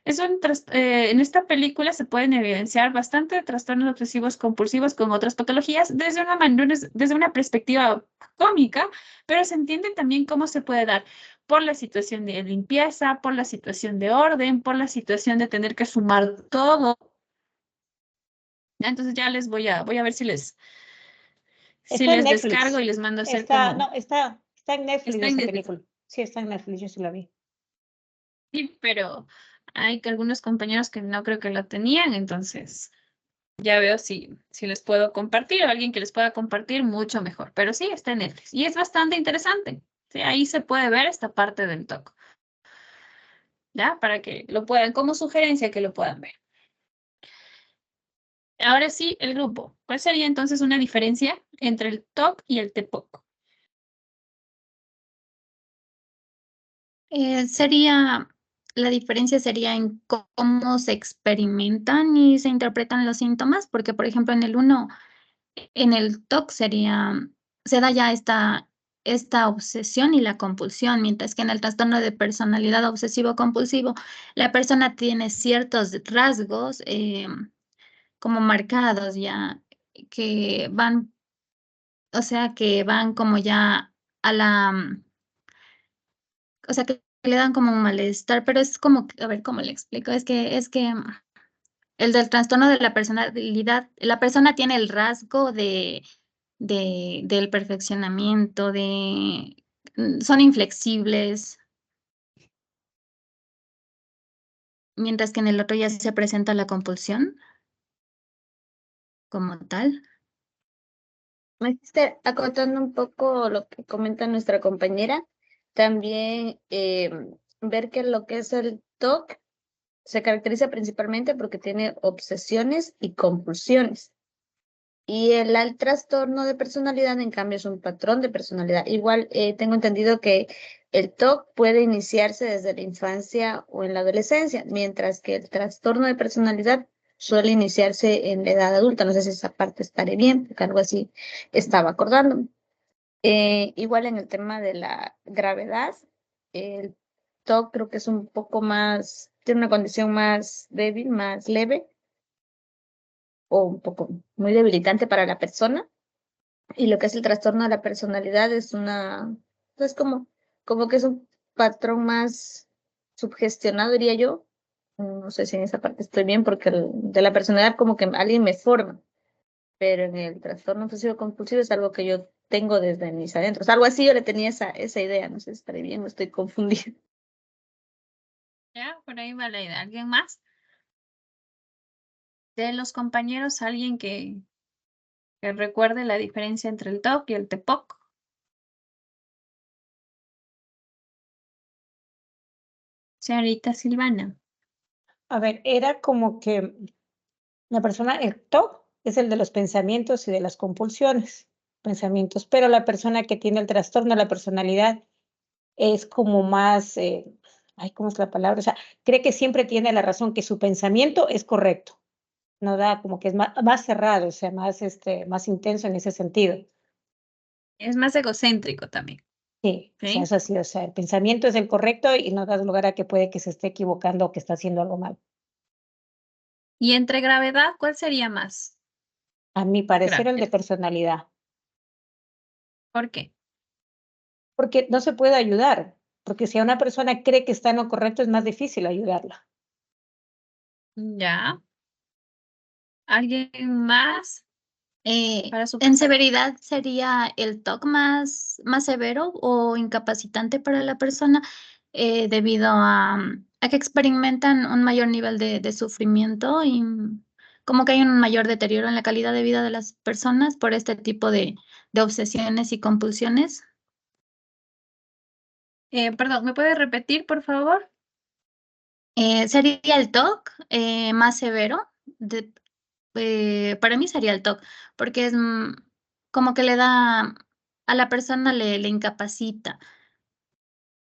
En esta película se pueden evidenciar bastante trastornos obsesivos compulsivos con otras patologías desde una perspectiva cómica, pero se entiende también cómo se puede dar por la situación de limpieza, por la situación de orden, por la situación de tener que sumar todo Ya, entonces ya les voy a ver si les Está en Netflix. descargo y les mando a hacer Está, como... no, está en Netflix Está en esa Netflix. película. Sí, está en Netflix, yo sí la vi. Sí, pero hay que algunos compañeros que no creo que la tenían, entonces ya veo si les puedo compartir o alguien que les pueda compartir, mucho mejor. Pero sí, está en Netflix y es bastante interesante. Sí, ahí se puede ver esta parte del TOC. ¿Ya? Para que lo puedan, como sugerencia que lo puedan ver. Ahora sí, el grupo. ¿Cuál sería entonces una diferencia entre el TOC y el TEPOC? La diferencia sería en cómo se experimentan y se interpretan los síntomas, porque por ejemplo en el uno, en el TOC se da ya esta obsesión y la compulsión, mientras que en el trastorno de personalidad obsesivo-compulsivo, la persona tiene ciertos rasgos como marcados ya, que van, o sea, que van como ya a o sea, que le dan como un malestar, pero es como, a ver, ¿cómo le explico? Es que el del trastorno de la personalidad, la persona tiene el rasgo del perfeccionamiento, son inflexibles, mientras que en el otro ya se presenta la compulsión como tal. Magister, acotando un poco lo que comenta nuestra compañera, también ver que lo que es el TOC se caracteriza principalmente porque tiene obsesiones y compulsiones. Y el trastorno de personalidad, en cambio, es un patrón de personalidad. Igual tengo entendido que el TOC puede iniciarse desde la infancia o en la adolescencia, mientras que el trastorno de personalidad suele iniciarse en la edad adulta. No sé si esa parte estaré bien, porque algo así estaba acordando. Igual en el tema de la gravedad, el TOC creo que es un poco más, tiene una condición más débil, más leve, o un poco muy debilitante para la persona. Y lo que es el trastorno de la personalidad es como que es un patrón más sugestionado, diría yo. No sé si en esa parte estoy bien, porque de la personalidad como que alguien me forma, pero en el trastorno obsesivo compulsivo es algo que yo tengo desde mis adentros. Algo así yo le tenía esa idea, no sé si estaré bien o estoy confundida. Ya, por ahí va la idea. ¿Alguien más? De los compañeros, alguien que recuerde la diferencia entre el TOC y el TEPOC. Señorita Silvana. A ver, era como que la persona, el TOC es el de los pensamientos y de las compulsiones, pensamientos, pero la persona que tiene el trastorno de la personalidad es como más, ay, ¿cómo es la palabra? O sea, cree que siempre tiene la razón, que su pensamiento es correcto. No da como que es más cerrado, o sea, más intenso en ese sentido. Es más egocéntrico también. Sí, o sea, es así, o sea, el pensamiento es el correcto y no das lugar a que puede que se esté equivocando o que está haciendo algo mal. Y entre gravedad, ¿cuál sería más? A mi parecer, el de Grave. personalidad, ¿Por qué? porque no se puede ayudar, porque si a una persona cree que está en lo correcto, es más difícil ayudarla. Ya. ¿Alguien más? Para su En severidad sería el TOC más severo o incapacitante para la persona debido a que experimentan un mayor nivel de sufrimiento y como que hay un mayor deterioro en la calidad de vida de las personas por este tipo de obsesiones y compulsiones. Perdón, ¿me puede repetir, por favor? Sería el TOC más severo. Para mí sería el TOC, porque es como que le da a la persona le incapacita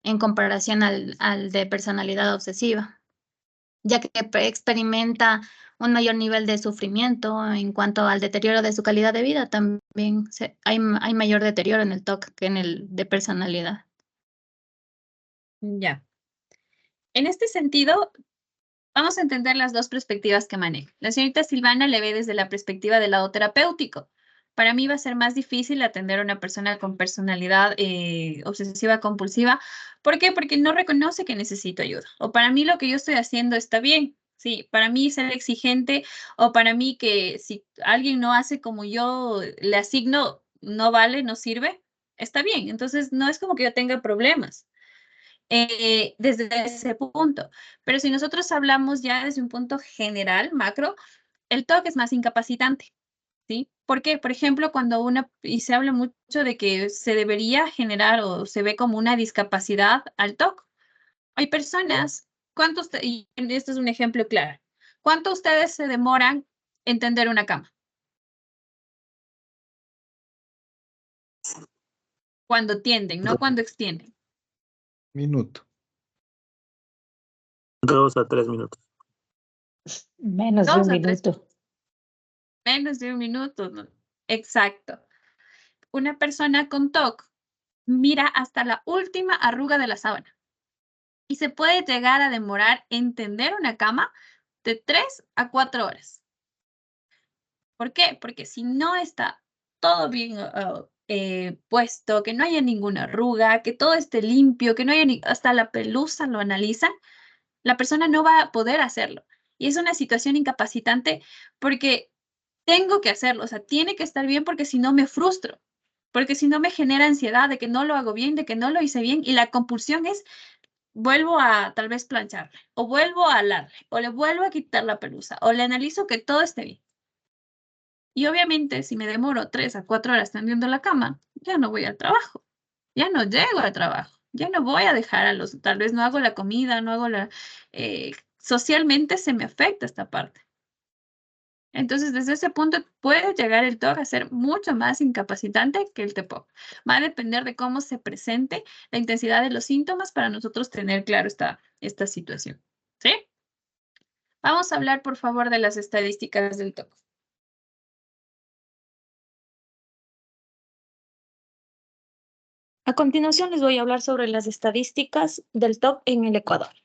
en comparación al de personalidad obsesiva, ya que experimenta un mayor nivel de sufrimiento en cuanto al deterioro de su calidad de vida. También hay mayor deterioro en el TOC que en el de personalidad. Ya. En este sentido, vamos a entender las dos perspectivas que maneja. La señorita Silvana le ve desde la perspectiva del lado terapéutico. Para mí va a ser más difícil atender a una persona con personalidad obsesiva compulsiva. ¿Por qué? Porque no reconoce que necesito ayuda. O para mí lo que yo estoy haciendo está bien. Sí, para mí ser exigente o para mí que si alguien no hace como yo le asigno, no vale, no sirve, está bien. Entonces, no es como que yo tenga problemas desde ese punto. Pero si nosotros hablamos ya desde un punto general, macro, el TOC es más incapacitante, ¿sí? ¿Por qué? Por ejemplo, cuando y se habla mucho de que se debería generar o se ve como una discapacidad al TOC. Hay personas, y este es un ejemplo claro, ¿cuánto ustedes se demoran en tender una cama? Cuando tienden, no cuando extienden. Minuto. 2 a 3 minutos. Menos de 2 un a 3, minuto. menos de un minuto, ¿no? Exacto. Una persona con TOC mira hasta la última arruga de la sábana y se puede llegar a demorar en tender una cama de 3 a 4 horas. ¿Por qué? Porque si no está todo bien puesto, que no haya ninguna arruga, que todo esté limpio, que no haya hasta la pelusa lo analizan, la persona no va a poder hacerlo. Y es una situación incapacitante porque tengo que hacerlo, o sea, tiene que estar bien porque si no me frustro, porque si no me genera ansiedad de que no lo hago bien, de que no lo hice bien y la compulsión es vuelvo a tal vez plancharle o vuelvo a alarle o le vuelvo a quitar la pelusa o le analizo que todo esté bien. Y obviamente, si me demoro 3 a 4 horas tendiendo la cama, ya no voy al trabajo, ya no llego al trabajo, ya no voy a dejar tal vez no hago la comida, no hago socialmente se me afecta esta parte. Entonces, desde ese punto puede llegar el TOC a ser mucho más incapacitante que el TEPOC. Va a depender de cómo se presente la intensidad de los síntomas para nosotros tener claro esta situación. ¿Sí? Vamos a hablar, por favor, de las estadísticas del TOC. A continuación les voy a hablar sobre las estadísticas del TOC en el Ecuador.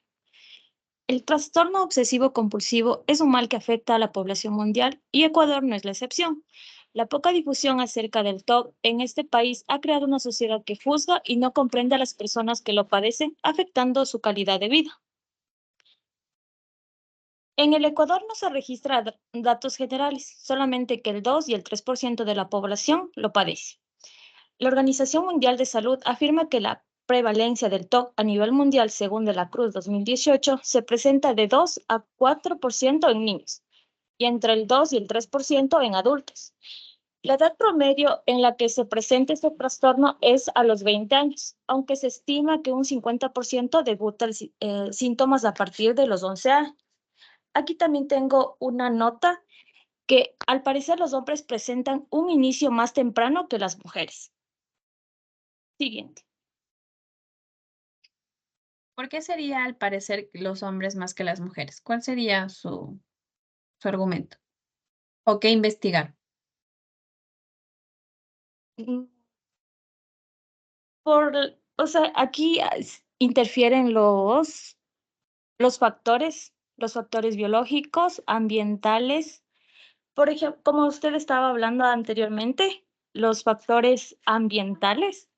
El trastorno obsesivo compulsivo es un mal que afecta a la población mundial y Ecuador no es la excepción. La poca difusión acerca del TOC en este país ha creado una sociedad que juzga y no comprende a las personas que lo padecen, afectando su calidad de vida. En el Ecuador no se registran datos generales, solamente que el 2 y el 3% de la población lo padece. La Organización Mundial de Salud afirma que la prevalencia del TOC a nivel mundial, según de la Cruz 2018, se presenta de 2 a 4% en niños y entre el 2 y el 3% en adultos. La edad promedio en la que se presenta este trastorno es a los 20 años, aunque se estima que un 50% debuta síntomas a partir de los 11 años. Aquí también tengo una nota que al parecer los hombres presentan un inicio más temprano que las mujeres. Siguiente. ¿Por qué sería al parecer los hombres más que las mujeres? ¿Cuál sería su argumento? ¿O qué investigar? O sea, aquí interfieren los factores biológicos, ambientales. Por ejemplo, como usted estaba hablando anteriormente, los factores ambientales.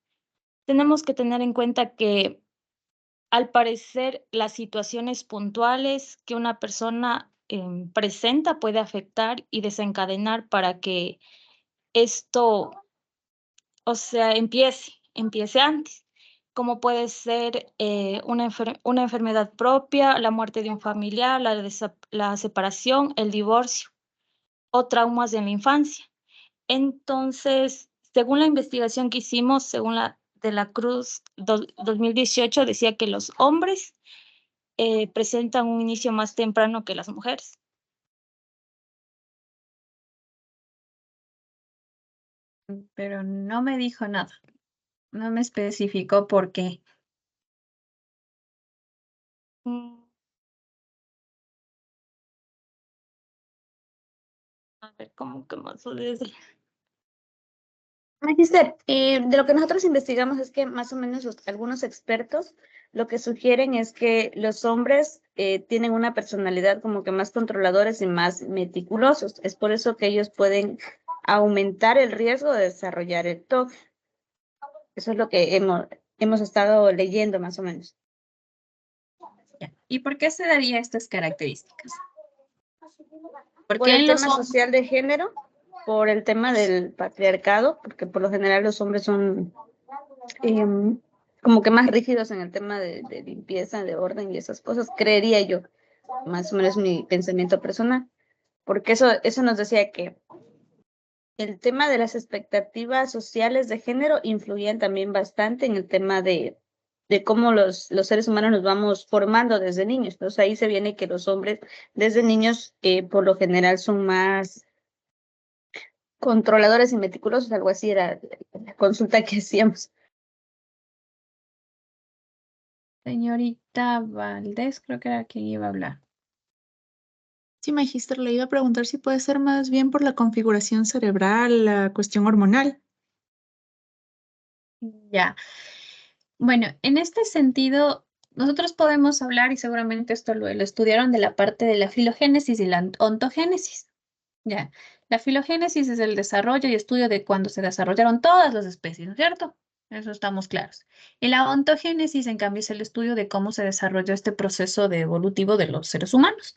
Tenemos que tener en cuenta que al parecer las situaciones puntuales que una persona presenta puede afectar y desencadenar para que esto, o sea, empiece antes, como puede ser una enfermedad propia, la muerte de un familiar, la separación, el divorcio o traumas en la infancia. Entonces, según la investigación que hicimos, según la de la Cruz 2018, decía que los hombres presentan un inicio más temprano que las mujeres. Pero no me dijo nada. No me especificó por qué. A ver, ¿cómo que más puede ser? Magister, de lo que nosotros investigamos es que más o menos algunos expertos lo que sugieren es que los hombres tienen una personalidad como que más controladores y más meticulosos. Es por eso que ellos pueden aumentar el riesgo de desarrollar el TOC. Eso es lo que hemos estado leyendo más o menos. ¿Y por qué se daría estas características? ¿Por Por qué el en los tema hombres? social de género, por el tema del patriarcado, porque por lo general los hombres son como que más rígidos en el tema de limpieza, de orden y esas cosas, creería yo, más o menos mi pensamiento personal, porque eso nos decía que el tema de las expectativas sociales de género influían también bastante en el tema de cómo los seres humanos nos vamos formando desde niños. Entonces ahí se viene que los hombres desde niños por lo general son más controladores y meticulosos, algo así era la consulta que hacíamos. Señorita Valdés, creo que era quien iba a hablar. Sí, magíster, le iba a preguntar si puede ser más bien por la configuración cerebral, la cuestión hormonal. Ya. Bueno, en este sentido, nosotros podemos hablar, y seguramente esto lo estudiaron, de la parte de la filogénesis y la ontogénesis. Ya. La filogénesis es el desarrollo y estudio de cuando se desarrollaron todas las especies, ¿no es cierto? Eso estamos claros. Y la ontogénesis, en cambio, es el estudio de cómo se desarrolló este proceso de evolutivo de los seres humanos.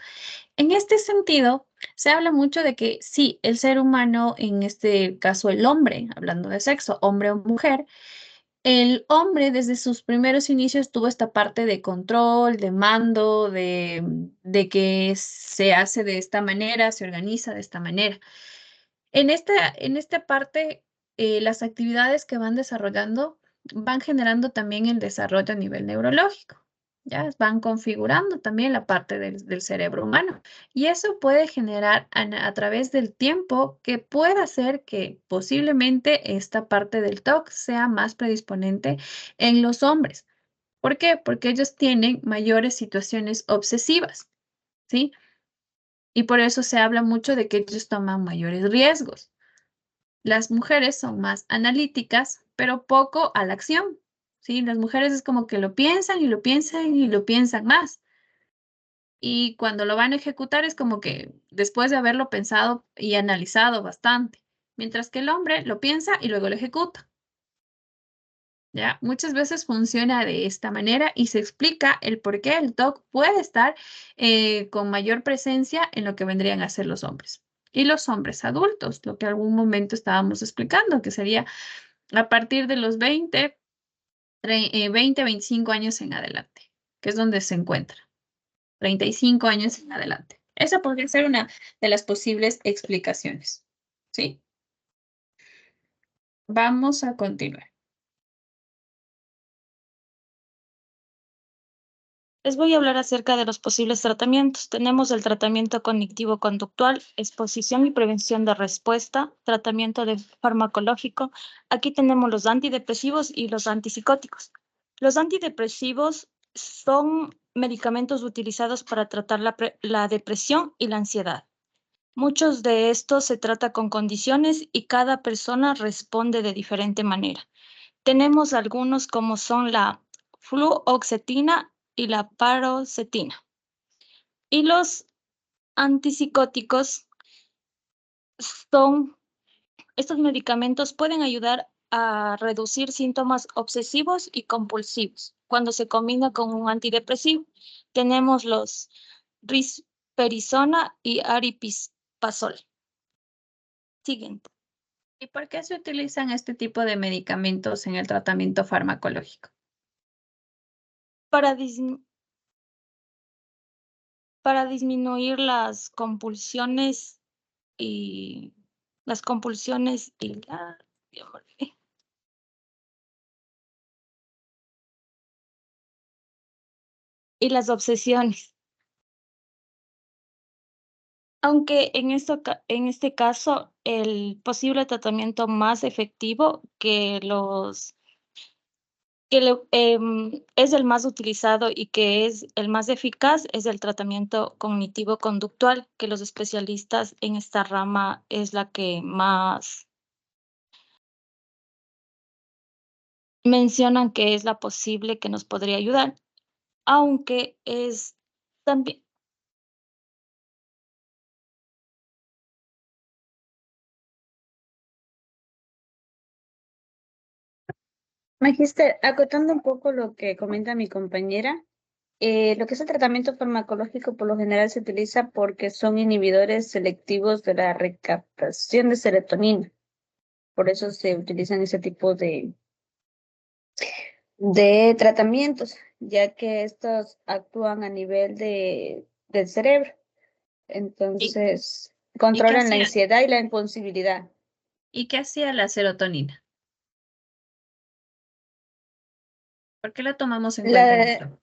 En este sentido, se habla mucho de que sí, el ser humano, en este caso el hombre, hablando de sexo, hombre o mujer, el hombre desde sus primeros inicios tuvo esta parte de control, de mando, de que se hace de esta manera, se organiza de esta manera. En esta parte, las actividades que van desarrollando van generando también el desarrollo a nivel neurológico. Ya van configurando también la parte del cerebro humano. Y eso puede generar a través del tiempo que pueda hacer que posiblemente esta parte del TOC sea más predisponente en los hombres. ¿Por qué? Porque ellos tienen mayores situaciones obsesivas, ¿sí? Y por eso se habla mucho de que ellos toman mayores riesgos. Las mujeres son más analíticas, pero poco a la acción, ¿sí? Las mujeres es como que lo piensan y lo piensan y lo piensan más. Y cuando lo van a ejecutar es como que después de haberlo pensado y analizado bastante, mientras que el hombre lo piensa y luego lo ejecuta. ¿Ya? Muchas veces funciona de esta manera y se explica el por qué el TOC puede estar con mayor presencia en lo que vendrían a ser los hombres. Y los hombres adultos, lo que algún momento estábamos explicando, que sería a partir de los 20, 25 años en adelante, que es donde se encuentra. 35 años en adelante. Esa podría ser una de las posibles explicaciones. ¿Sí? Vamos a continuar. Les voy a hablar acerca de los posibles tratamientos. Tenemos el tratamiento cognitivo-conductual, exposición y prevención de respuesta, tratamiento farmacológico. Aquí tenemos los antidepresivos y los antipsicóticos. Los antidepresivos son medicamentos utilizados para tratar la depresión y la ansiedad. Muchos de estos se trata con condiciones y cada persona responde de diferente manera. Tenemos algunos como son la fluoxetina y la paroxetina. Y los antipsicóticos estos medicamentos pueden ayudar a reducir síntomas obsesivos y compulsivos. Cuando se combina con un antidepresivo, tenemos los risperidona y aripiprazol. Siguiente. ¿Y por qué se utilizan este tipo de medicamentos en el tratamiento farmacológico? Para disminuir las compulsiones y y las obsesiones. Aunque en este caso el posible tratamiento más efectivo es el más utilizado y que es el más eficaz es el tratamiento cognitivo-conductual, que los especialistas en esta rama es la que más mencionan que es la posible que nos podría ayudar, aunque es también. Magíster, acotando un poco lo que comenta mi compañera, Lo que es el tratamiento farmacológico por lo general se utiliza porque son inhibidores selectivos de la recaptación de serotonina. Por eso se utilizan ese tipo de tratamientos, ya que estos actúan a nivel del cerebro. Entonces, ¿Y qué controlan la hacía? ansiedad y la impulsibilidad. ¿Y qué hacía la serotonina? ¿Por qué la tomamos en cuenta en esto?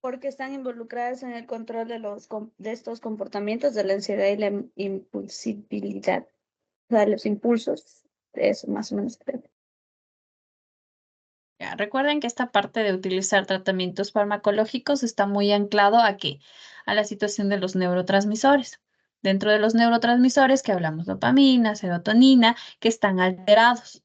Porque están involucradas en el control de estos comportamientos de la ansiedad y la impulsibilidad. O sea, los impulsos, eso más o menos. Ya, recuerden que esta parte de utilizar tratamientos farmacológicos está muy anclado a qué? A la situación de los neurotransmisores. Dentro de los neurotransmisores que hablamos dopamina, serotonina, que están alterados.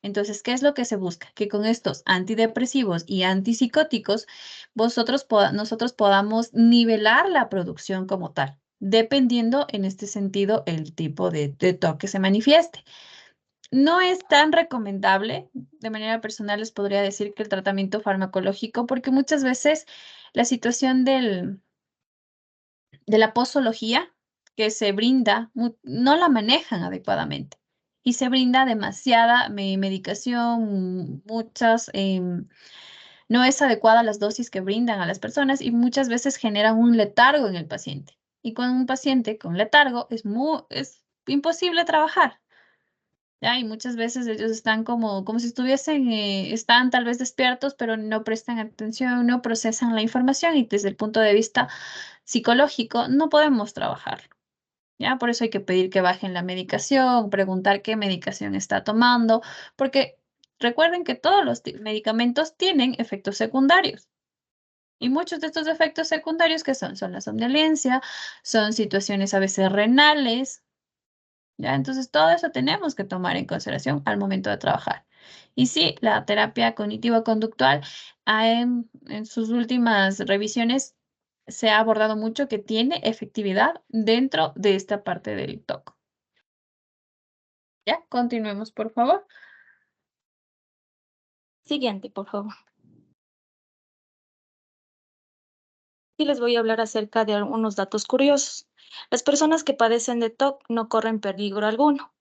Entonces, ¿qué es lo que se busca? Que con estos antidepresivos y antipsicóticos nosotros podamos nivelar la producción como tal, dependiendo en este sentido el tipo de TOC que se manifieste. No es tan recomendable, de manera personal les podría decir que el tratamiento farmacológico, porque muchas veces la situación de la posología que se brinda no la manejan adecuadamente y se brinda demasiada medicación, no es adecuada las dosis que brindan a las personas y muchas veces generan un letargo en el paciente. Y con un paciente con letargo es imposible trabajar. ¿Ya? Y muchas veces ellos están como si estuviesen, están tal vez despiertos, pero no prestan atención, no procesan la información y desde el punto de vista psicológico no podemos trabajar. ¿Ya? Por eso hay que pedir que bajen la medicación, preguntar qué medicación está tomando, porque recuerden que todos los medicamentos tienen efectos secundarios. Y muchos de estos efectos secundarios que son la somnolencia, son situaciones a veces renales, ¿ya? Entonces, todo eso tenemos que tomar en consideración al momento de trabajar. Y sí, la terapia cognitivo-conductual en sus últimas revisiones se ha abordado mucho que tiene efectividad dentro de esta parte del TOC. ¿Ya? Continuemos, por favor. Siguiente, por favor. Y les voy a hablar acerca de algunos datos curiosos. Las personas que padecen de TOC no corren peligro alguno.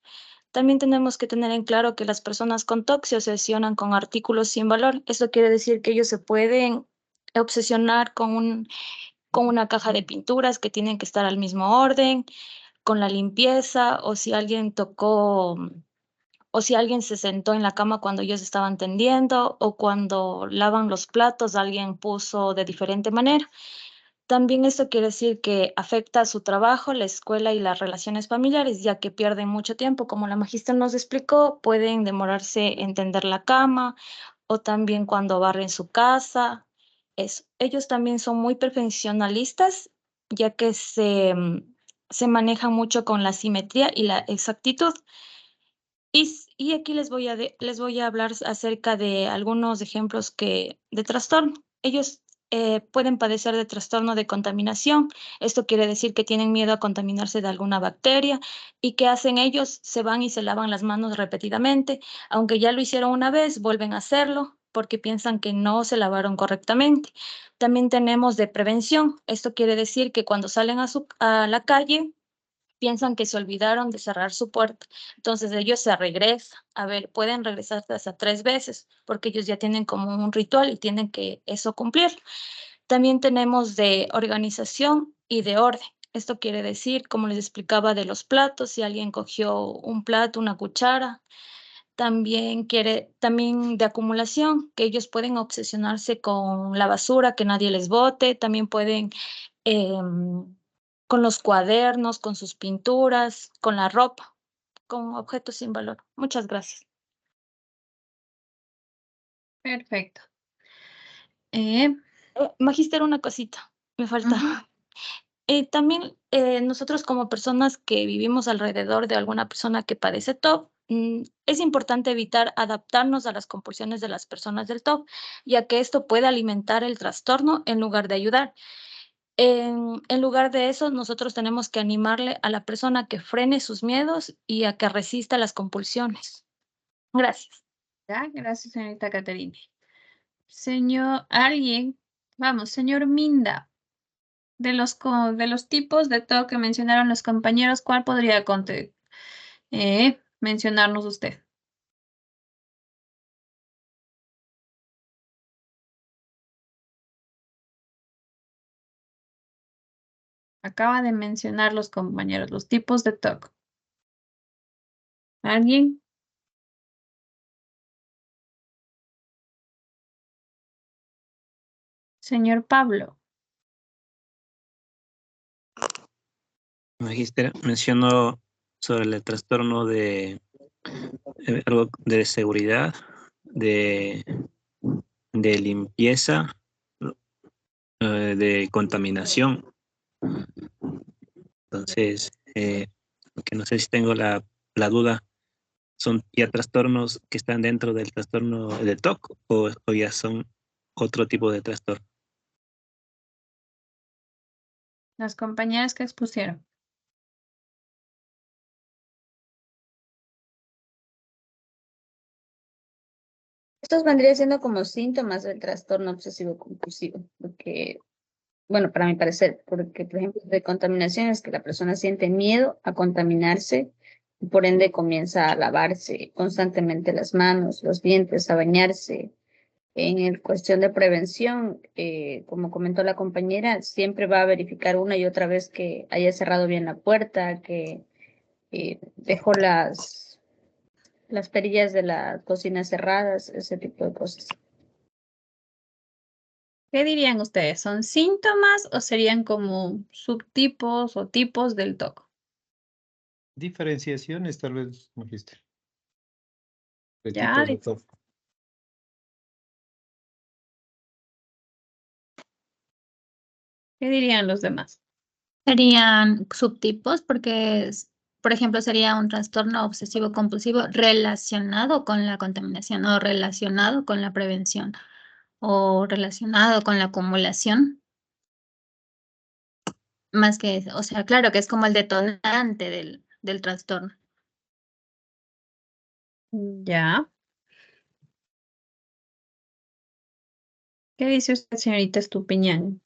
También tenemos que tener en claro que las personas con TOC se obsesionan con artículos sin valor. Esto quiere decir que ellos se pueden obsesionar con una caja de pinturas que tienen que estar al mismo orden, con la limpieza, o si alguien tocó, o si alguien se sentó en la cama cuando ellos estaban tendiendo, o cuando lavan los platos, alguien puso de diferente manera. También esto quiere decir que afecta a su trabajo, la escuela y las relaciones familiares, ya que pierden mucho tiempo. Como la magistra nos explicó, pueden demorarse en tender la cama o también cuando barren su casa. Ellos también son muy perfeccionistas, ya que se manejan mucho con la simetría y la exactitud. Y aquí les voy a hablar acerca de algunos ejemplos de trastorno. Ellos pueden padecer de trastorno de contaminación. Esto quiere decir que tienen miedo a contaminarse de alguna bacteria. ¿Y qué hacen ellos? Se van y se lavan las manos repetidamente. Aunque ya lo hicieron una vez, vuelven a hacerlo porque piensan que no se lavaron correctamente. También tenemos de prevención. Esto quiere decir que cuando salen a la calle, piensan que se olvidaron de cerrar su puerta. Entonces ellos se regresan. A ver, pueden regresarse hasta 3 veces porque ellos ya tienen como un ritual y tienen que eso cumplir. También tenemos de organización y de orden. Esto quiere decir, como les explicaba, de los platos, si alguien cogió un plato, una cuchara. También de acumulación, que ellos pueden obsesionarse con la basura, que nadie les bote. También pueden con los cuadernos, con sus pinturas, con la ropa, con objetos sin valor. Muchas gracias. Perfecto. Magíster, una cosita, me falta. También nosotros como personas que vivimos alrededor de alguna persona que padece TOC, es importante evitar adaptarnos a las compulsiones de las personas del TOC, ya que esto puede alimentar el trastorno en lugar de ayudar. En lugar de eso, nosotros tenemos que animarle a la persona que frene sus miedos y a que resista las compulsiones. Gracias. Ya, gracias, señorita Caterina. Señor, alguien Vamos, señor Minda. De los tipos de TOC que mencionaron los compañeros, ¿cuál podría mencionarnos usted? Acaba de mencionar los compañeros, los tipos de TOC. ¿Alguien? Señor Pablo. Magíster, mencionó sobre el trastorno de algo de seguridad, de limpieza, de contaminación. Entonces, que no sé si tengo la duda, ¿son ya trastornos que están dentro del trastorno de TOC o ya son otro tipo de trastorno? Las compañeras que expusieron. Estos vendrían siendo como síntomas del trastorno obsesivo compulsivo, porque, bueno, para mi parecer, porque, por ejemplo, de contaminación es que la persona siente miedo a contaminarse y por ende comienza a lavarse constantemente las manos, los dientes, a bañarse. En el cuestión de prevención, como comentó la compañera, siempre va a verificar una y otra vez que haya cerrado bien la puerta, que dejó las perillas de la cocina cerradas, ese tipo de cosas. ¿Qué dirían ustedes? ¿Son síntomas o serían como subtipos o tipos del TOC? Diferenciaciones, tal vez, magíster. De Ya, tipos de TOC. ¿qué dirían los demás? Serían subtipos porque, por ejemplo, sería un trastorno obsesivo compulsivo relacionado con la contaminación o relacionado con la prevención o relacionado con la acumulación. Más que, o sea, claro que es como el detonante del trastorno. Ya. ¿Qué dice usted, señorita Estupiñán?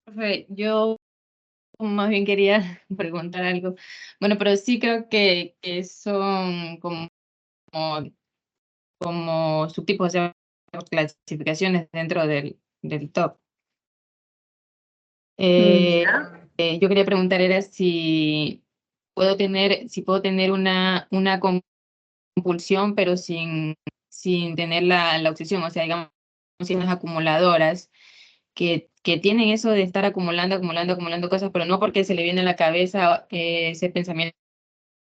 Profe, yo más bien quería preguntar algo. Bueno, pero sí creo que son como subtipos de clasificaciones dentro del top. Ya. Yo quería preguntar era si puedo tener una compulsión, pero sin tener la obsesión, o sea, digamos, sin las acumuladoras que tienen eso de estar acumulando cosas, pero no porque se le viene a la cabeza ese pensamiento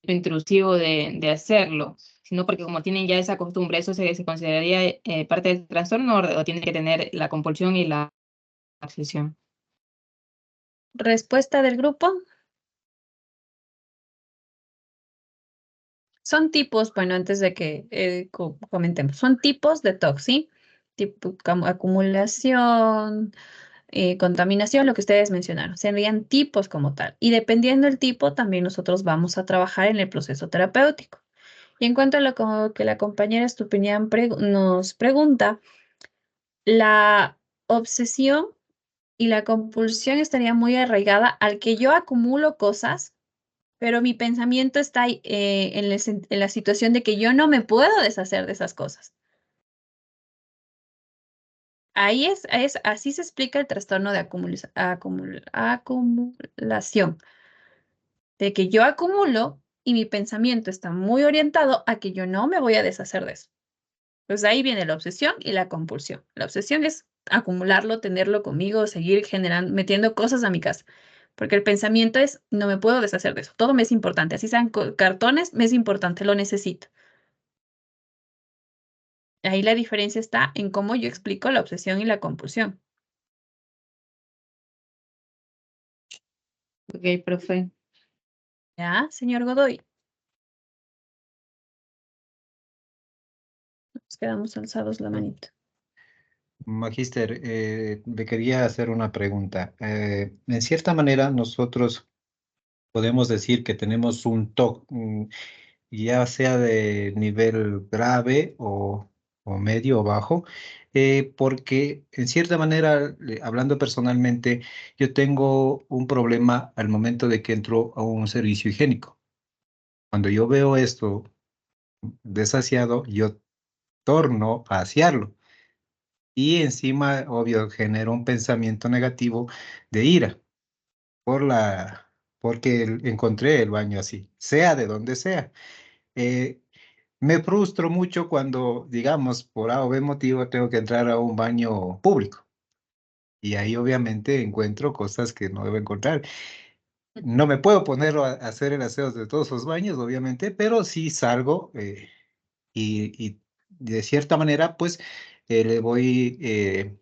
intrusivo de hacerlo, sino porque como tienen ya esa costumbre, ¿eso se consideraría parte del trastorno o tiene que tener la compulsión y la obsesión? Respuesta del grupo. Son tipos, bueno, antes de que comentemos, son tipos de TOC, ¿sí? Tipo acumulación, contaminación, lo que ustedes mencionaron. Serían tipos como tal. Y dependiendo del tipo, también nosotros vamos a trabajar en el proceso terapéutico. Y en cuanto a lo que la compañera Estupiñán nos pregunta, la obsesión y la compulsión estaría muy arraigada al que yo acumulo cosas, pero mi pensamiento está ahí, en la situación de que yo no me puedo deshacer de esas cosas. Así se explica el trastorno de acumulación, de que yo acumulo y mi pensamiento está muy orientado a que yo no me voy a deshacer de eso. Pues ahí viene la obsesión y la compulsión. La obsesión es acumularlo, tenerlo conmigo, seguir generando, metiendo cosas a mi casa. Porque el pensamiento es, no me puedo deshacer de eso. Todo me es importante. Así sean cartones, me es importante, lo necesito. Ahí la diferencia está en cómo yo explico la obsesión y la compulsión. Ok, profe. ¿Ya, señor Godoy? Nos quedamos alzados la manita. Magíster, le quería hacer una pregunta. En cierta manera, nosotros podemos decir que tenemos un TOC, ya sea de nivel grave o medio o bajo, porque en cierta manera, hablando personalmente, yo tengo un problema al momento de que entro a un servicio higiénico. Cuando yo veo esto desasiado, yo torno a asearlo. Y encima, obvio, genero un pensamiento negativo de ira porque encontré el baño así, sea de donde sea. Eh, Me frustro mucho cuando, digamos, por A o B motivo tengo que entrar a un baño público. Y ahí obviamente encuentro cosas que no debo encontrar. No me puedo poner a hacer el aseo de todos los baños, obviamente, pero sí salgo y de cierta manera, pues, le voy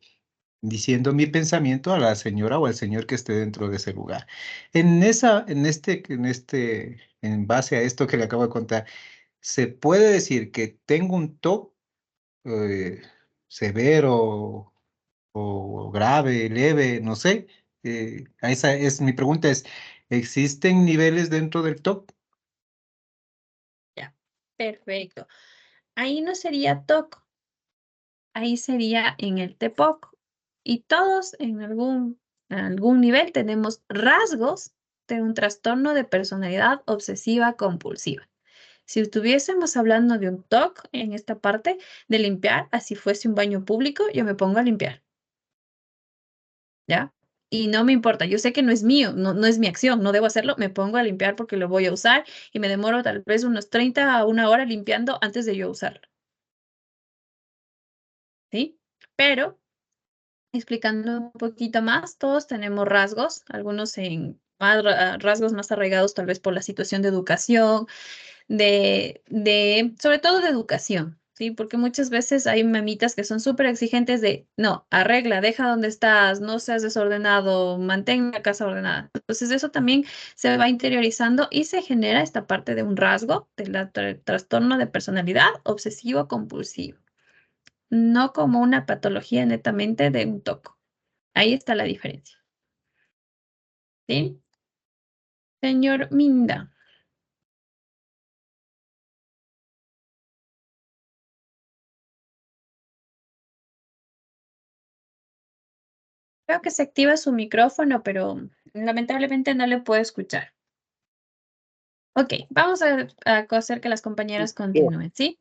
diciendo mi pensamiento a la señora o al señor que esté dentro de ese lugar. En base a esto que le acabo de contar, se puede decir que tengo un TOC eh, severo o grave, leve, no sé. Esa es mi pregunta es, ¿existen niveles dentro del TOC? Ya, perfecto. Ahí no sería TOC, ahí sería en el TEPOC. Y todos en algún nivel tenemos rasgos de un trastorno de personalidad obsesiva compulsiva. Si estuviésemos hablando de un TOC en esta parte de limpiar, así fuese un baño público, yo me pongo a limpiar, ¿ya? Y no me importa, yo sé que no es mío, no es mi acción, no debo hacerlo, me pongo a limpiar porque lo voy a usar y me demoro tal vez unos 30 a una hora limpiando antes de yo usarlo, ¿sí? Pero, explicando un poquito más, todos tenemos rasgos, algunos rasgos más arraigados tal vez por la situación de educación, sobre todo de educación, ¿sí? Porque muchas veces hay mamitas que son súper exigentes de, no, arregla, deja donde estás, no seas desordenado, mantén la casa ordenada. Entonces eso también se va interiorizando y se genera esta parte de un rasgo del trastorno de personalidad obsesivo-compulsivo, no como una patología netamente de un TOC. Ahí está la diferencia, ¿sí? Señor Minda. Creo que se activa su micrófono, pero lamentablemente no le puedo escuchar. Ok, vamos a hacer que las compañeras continúen, ¿sí?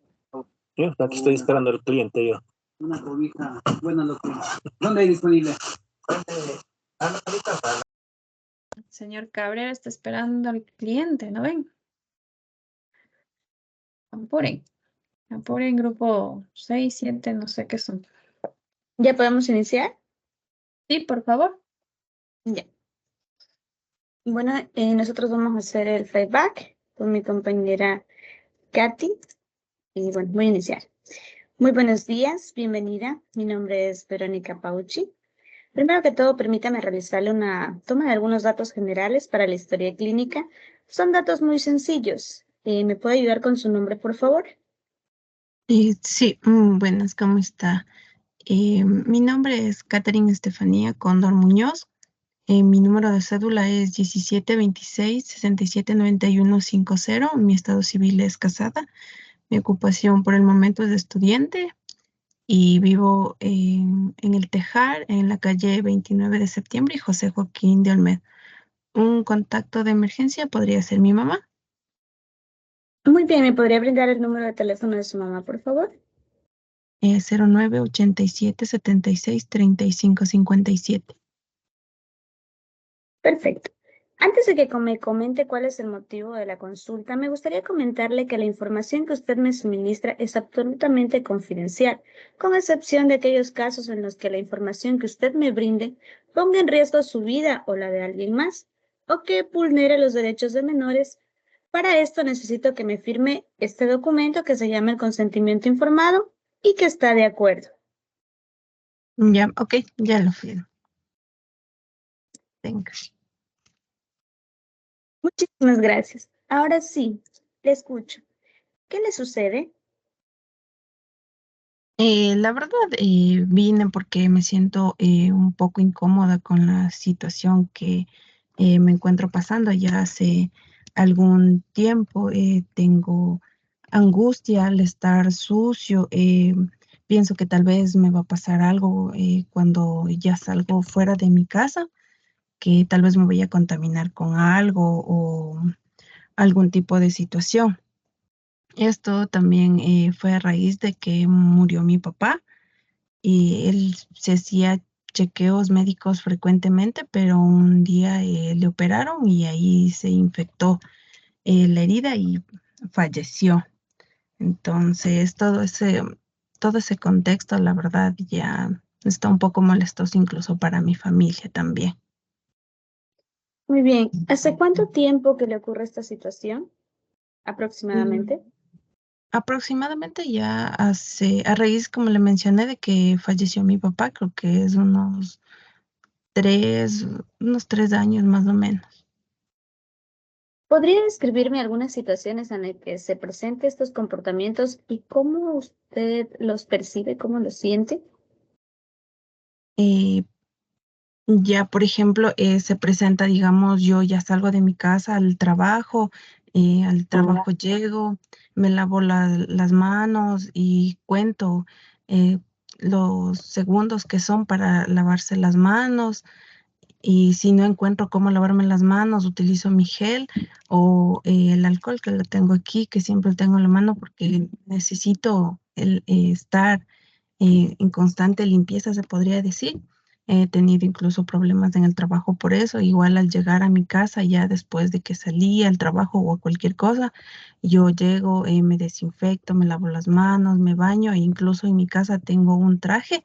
Yo aquí estoy esperando al cliente yo. Una cobija, bueno, ¿dónde hay disponible? El señor Cabrera está esperando al cliente, ¿no ven? Apuren, apuren, grupo 6, 7, no sé qué son. ¿Ya podemos iniciar? Sí, por favor. Ya. Bueno, nosotros vamos a hacer el feedback con mi compañera Katy. Y bueno, voy a iniciar. Muy buenos días, bienvenida. Mi nombre es Verónica Pauchi. Primero que todo, permítame realizarle una toma de algunos datos generales para la historia clínica. Son datos muy sencillos. ¿Me puede ayudar con su nombre, por favor? Sí, buenas, ¿cómo está? Mi nombre es Catherine Estefanía Cóndor Muñoz. Mi número de cédula es 1726-679150. Mi estado civil es casada. Mi ocupación por el momento es de estudiante y vivo en El Tejar, en la calle 29 de septiembre y José Joaquín de Olmedo. Un contacto de emergencia podría ser mi mamá. Muy bien, ¿me podría brindar el número de teléfono de su mamá, por favor? 0987-76-3557. Perfecto. Antes de que me comente cuál es el motivo de la consulta, me gustaría comentarle que la información que usted me suministra es absolutamente confidencial, con excepción de aquellos casos en los que la información que usted me brinde ponga en riesgo su vida o la de alguien más, o que vulnere los derechos de menores. Para esto necesito que me firme este documento que se llama el consentimiento informado y que está de acuerdo. Ya, ok, ya lo firmo. Venga. Muchísimas gracias. Ahora sí, le escucho. ¿Qué le sucede? La verdad, vine porque me siento un poco incómoda con la situación que me encuentro pasando ya hace algún tiempo. Tengo angustia al estar sucio. Pienso que tal vez me va a pasar algo cuando ya salgo fuera de mi casa, que tal vez me voy a contaminar con algo o algún tipo de situación. Esto también fue a raíz de que murió mi papá y él se hacía chequeos médicos frecuentemente, pero un día le operaron y ahí se infectó la herida y falleció. Entonces, todo ese contexto, la verdad, ya está un poco molestoso incluso para mi familia también. Muy bien. ¿Hace cuánto tiempo que le ocurre esta situación? Aproximadamente. Aproximadamente ya a raíz, como le mencioné, de que falleció mi papá, creo que es unos 3 años más o menos. ¿Podría describirme algunas situaciones en las que se presenten estos comportamientos y cómo usted los percibe, cómo los siente? Ya, por ejemplo, se presenta, digamos, yo ya salgo de mi casa al trabajo llego, me lavo las manos y cuento eh, los segundos que son para lavarse las manos. Y si no encuentro cómo lavarme las manos, utilizo mi gel o el alcohol que lo tengo aquí, que siempre lo tengo en la mano porque necesito estar en constante limpieza, se podría decir. He tenido incluso problemas en el trabajo por eso. Igual al llegar a mi casa, ya después de que salí al trabajo o a cualquier cosa, yo llego, me desinfecto, me lavo las manos, me baño e incluso en mi casa tengo un traje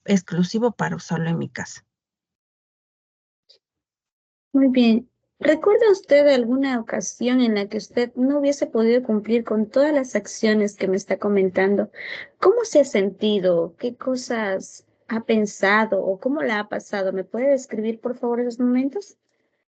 exclusivo para usarlo en mi casa. Muy bien. ¿Recuerda usted alguna ocasión en la que usted no hubiese podido cumplir con todas las acciones que me está comentando? ¿Cómo se ha sentido? ¿Qué cosas ha pensado o cómo la ha pasado? ¿Me puede describir, por favor, esos momentos?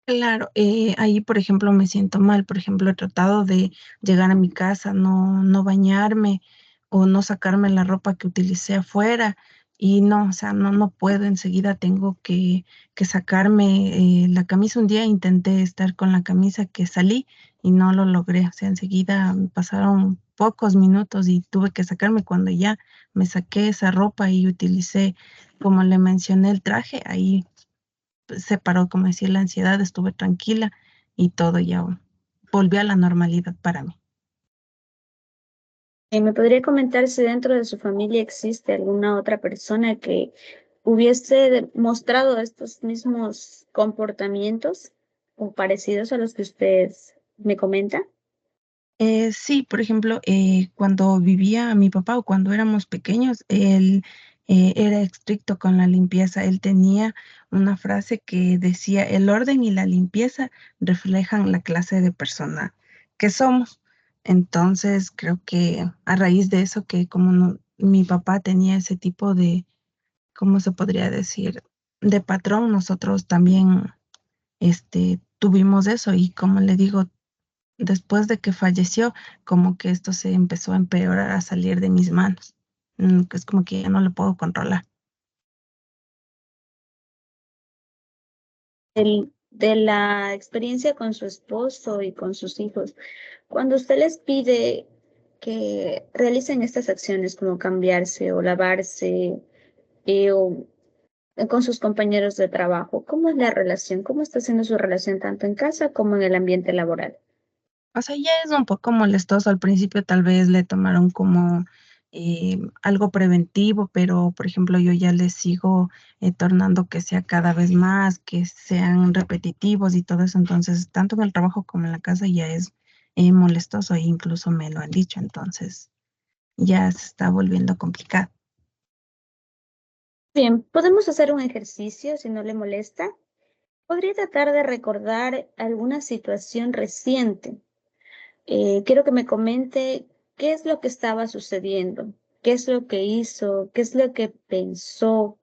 Claro, ahí, por ejemplo, me siento mal. Por ejemplo, he tratado de llegar a mi casa, no bañarme o no sacarme la ropa que utilicé afuera y no, o sea, no puedo. Enseguida tengo que sacarme la camisa. Un día intenté estar con la camisa que salí y no lo logré. O sea, enseguida pasaron pocos minutos y tuve que sacarme cuando ya me saqué esa ropa y utilicé, como le mencioné, el traje. Ahí se paró, como decía, la ansiedad, estuve tranquila y todo ya volvió a la normalidad para mí. ¿Me podría comentar si dentro de su familia existe alguna otra persona que hubiese mostrado estos mismos comportamientos o parecidos a los que usted me comenta? Sí, por ejemplo, cuando vivía mi papá o cuando éramos pequeños, él era estricto con la limpieza. Él tenía una frase que decía, el orden y la limpieza reflejan la clase de persona que somos. Entonces, creo que a raíz de eso, que como mi papá tenía ese tipo de, ¿cómo se podría decir? De patrón, nosotros también tuvimos eso y como le digo, después de que falleció, como que esto se empezó a empeorar, a salir de mis manos. Que es como que ya no lo puedo controlar. De la experiencia con su esposo y con sus hijos, cuando usted les pide que realicen estas acciones como cambiarse o lavarse o con sus compañeros de trabajo, ¿cómo es la relación? ¿Cómo está siendo su relación tanto en casa como en el ambiente laboral? O sea, ya es un poco molestoso. Al principio tal vez le tomaron como algo preventivo, pero por ejemplo yo ya les sigo tornando que sea cada vez más, que sean repetitivos y todo eso. Entonces, tanto en el trabajo como en la casa ya es molestoso e incluso me lo han dicho. Entonces, ya se está volviendo complicado. Bien, podemos hacer un ejercicio si no le molesta. Podría tratar de recordar alguna situación reciente. Quiero que me comente qué es lo que estaba sucediendo, qué es lo que hizo, qué es lo que pensó,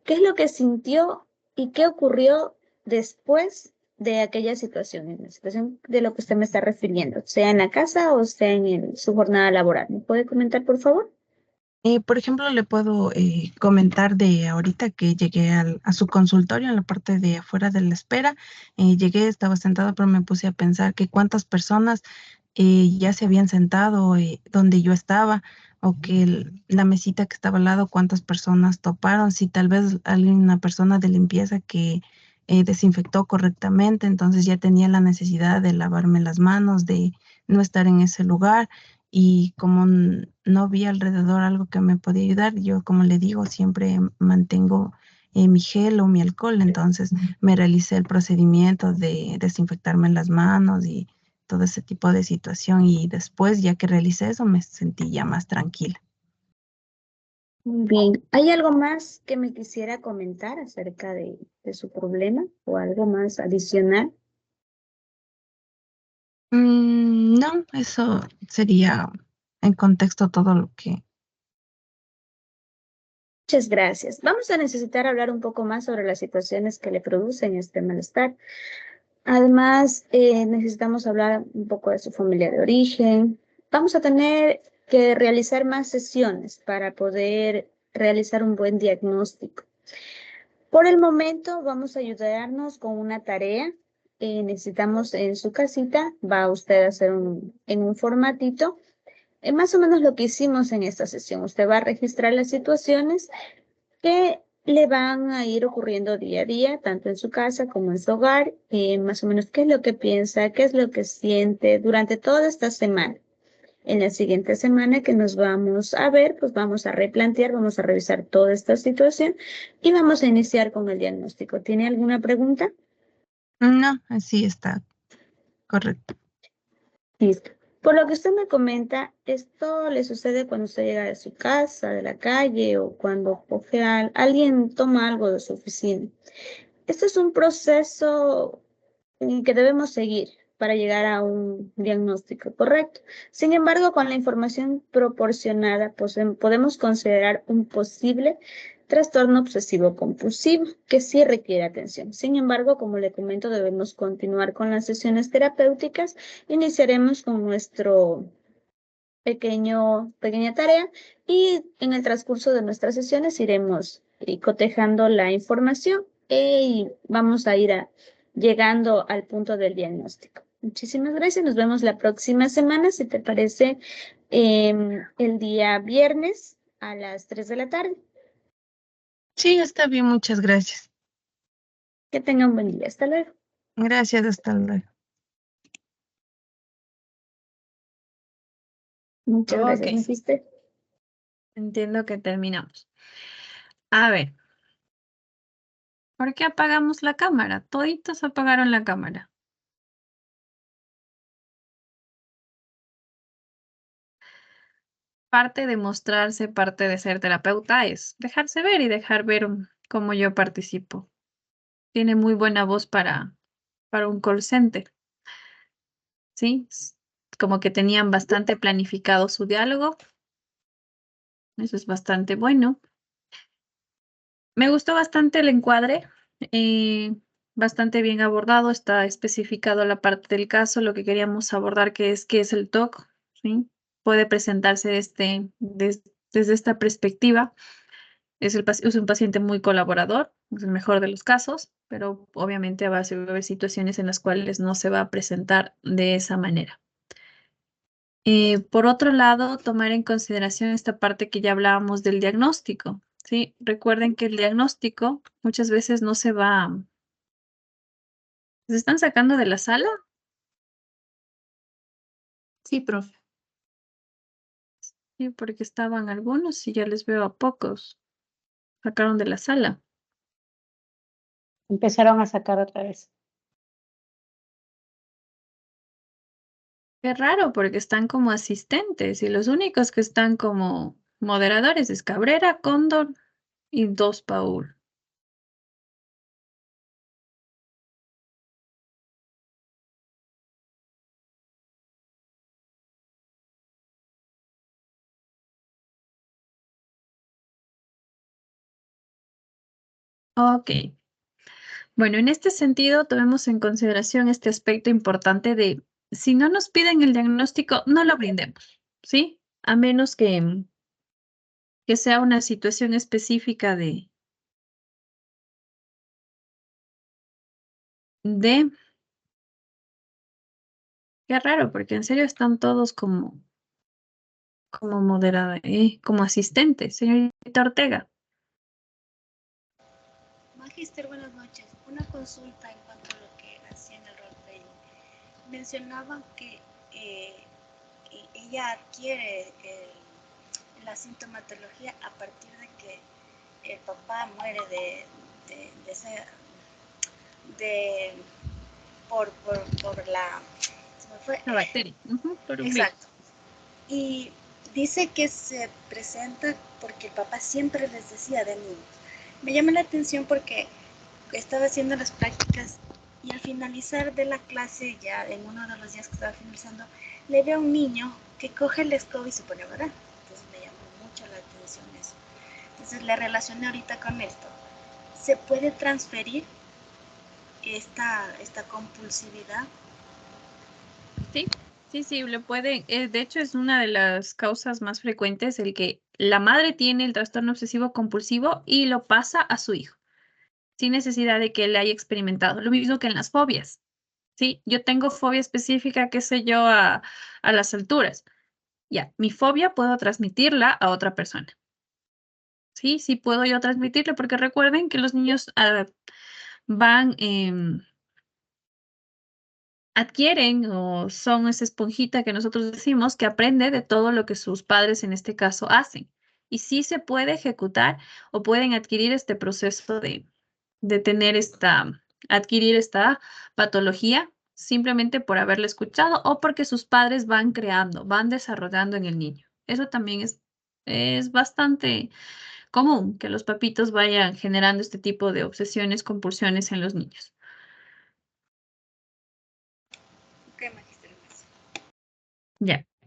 qué es lo que sintió y qué ocurrió después de aquella situación, en la situación de lo que usted me está refiriendo, sea en la casa o sea en su jornada laboral. ¿Me puede comentar, por favor? Por ejemplo, le puedo comentar de ahorita que llegué a su consultorio en la parte de afuera de la espera. Llegué, estaba sentada, pero me puse a pensar que cuántas personas ya se habían sentado donde yo estaba, o que la mesita que estaba al lado, cuántas personas toparon, si tal vez alguien, una persona de limpieza que desinfectó correctamente, entonces ya tenía la necesidad de lavarme las manos, de no estar en ese lugar. Y como no vi alrededor algo que me podía ayudar, yo, como le digo, siempre mantengo mi gel o mi alcohol. Entonces me realicé el procedimiento de desinfectarme las manos y todo ese tipo de situación. Y después, ya que realicé eso, me sentí ya más tranquila. Muy bien. ¿Hay algo más que me quisiera comentar acerca de su problema o algo más adicional? No, eso sería en contexto todo lo que... Muchas gracias. Vamos a necesitar hablar un poco más sobre las situaciones que le producen este malestar. Además, necesitamos hablar un poco de su familia de origen. Vamos a tener que realizar más sesiones para poder realizar un buen diagnóstico. Por el momento, vamos a ayudarnos con una tarea. Necesitamos en su casita, va usted a hacer en un formatito, más o menos lo que hicimos en esta sesión. Usted va a registrar las situaciones que le van a ir ocurriendo día a día, tanto en su casa como en su hogar, más o menos qué es lo que piensa, qué es lo que siente durante toda esta semana. En la siguiente semana que nos vamos a ver, pues vamos a replantear, vamos a revisar toda esta situación y vamos a iniciar con el diagnóstico. ¿Tiene alguna pregunta? No, así está correcto. Listo. Por lo que usted me comenta, ¿esto le sucede cuando usted llega de su casa, de la calle, o cuando coge alguien toma algo de su oficina? Esto es un proceso que debemos seguir para llegar a un diagnóstico correcto. Sin embargo, con la información proporcionada, pues, podemos considerar un posible trastorno obsesivo compulsivo que sí requiere atención. Sin embargo, como le comento, debemos continuar con las sesiones terapéuticas. Iniciaremos con nuestro pequeña tarea y en el transcurso de nuestras sesiones iremos cotejando la información y vamos a ir llegando al punto del diagnóstico. Muchísimas gracias. Nos vemos la próxima semana, si te parece, el día viernes a las 3 de la tarde. Sí, está bien, muchas gracias. Que tengan un buen día. Hasta luego. Gracias, hasta luego. Muchas gracias, Ok. Magister. Entiendo que terminamos. A ver. ¿Por qué apagamos la cámara? Toditos apagaron la cámara. Parte de mostrarse, parte de ser terapeuta es dejarse ver y dejar ver cómo yo participo. Tiene muy buena voz para un call center. ¿Sí? Como que tenían bastante planificado su diálogo. Eso es bastante bueno. Me gustó bastante el encuadre. Bastante bien abordado. Está especificado la parte del caso, lo que queríamos abordar, que es qué es el TOC, ¿sí? Puede presentarse desde esta perspectiva. Es un paciente muy colaborador, es el mejor de los casos, pero obviamente va a haber situaciones en las cuales no se va a presentar de esa manera. Por otro lado, tomar en consideración esta parte que ya hablábamos del diagnóstico, ¿sí? Recuerden que el diagnóstico muchas veces no se va. ¿Se están sacando de la sala? Sí, profe. Sí, porque estaban algunos y ya les veo a pocos. Sacaron de la sala. Empezaron a sacar otra vez. Qué raro, porque están como asistentes y los únicos que están como moderadores es Cabrera, Cóndor y dos Paul. Ok. Bueno, en este sentido, tomemos en consideración este aspecto importante de si no nos piden el diagnóstico, no lo brindemos, ¿sí? A menos que que sea una situación específica de qué raro, porque en serio están todos como moderada, como asistente, señorita Ortega. Magister, buenas noches. Una consulta en cuanto a lo que hacía en el roleplaying. Mencionaban que ella adquiere la sintomatología a partir de que el papá muere por la... Se me fue. La bacteria. Por un Exacto. Y dice que se presenta porque el papá siempre les decía de niños. Me llama la atención porque estaba haciendo las prácticas y al finalizar de la clase, ya en uno de los días que estaba finalizando, le veo a un niño que coge el escoba y se pone a orar. Entonces me llamó mucho la atención eso. Entonces le relacioné ahorita con esto. ¿Se puede transferir esta compulsividad? Sí, le puede. De hecho, es una de las causas más frecuentes el que la madre tiene el trastorno obsesivo compulsivo y lo pasa a su hijo, sin necesidad de que él haya experimentado. Lo mismo que en las fobias. Sí, yo tengo fobia específica, qué sé yo, a las alturas. Ya, mi fobia puedo transmitirla a otra persona. Sí puedo yo transmitirla, porque recuerden que los niños van, adquieren o son esa esponjita que nosotros decimos que aprende de todo lo que sus padres en este caso hacen. Y sí se puede ejecutar o pueden adquirir este proceso de tener adquirir esta patología simplemente por haberla escuchado o porque sus padres van creando, van desarrollando en el niño. Eso también es bastante común que los papitos vayan generando este tipo de obsesiones, compulsiones en los niños. Ok, magister, gracias.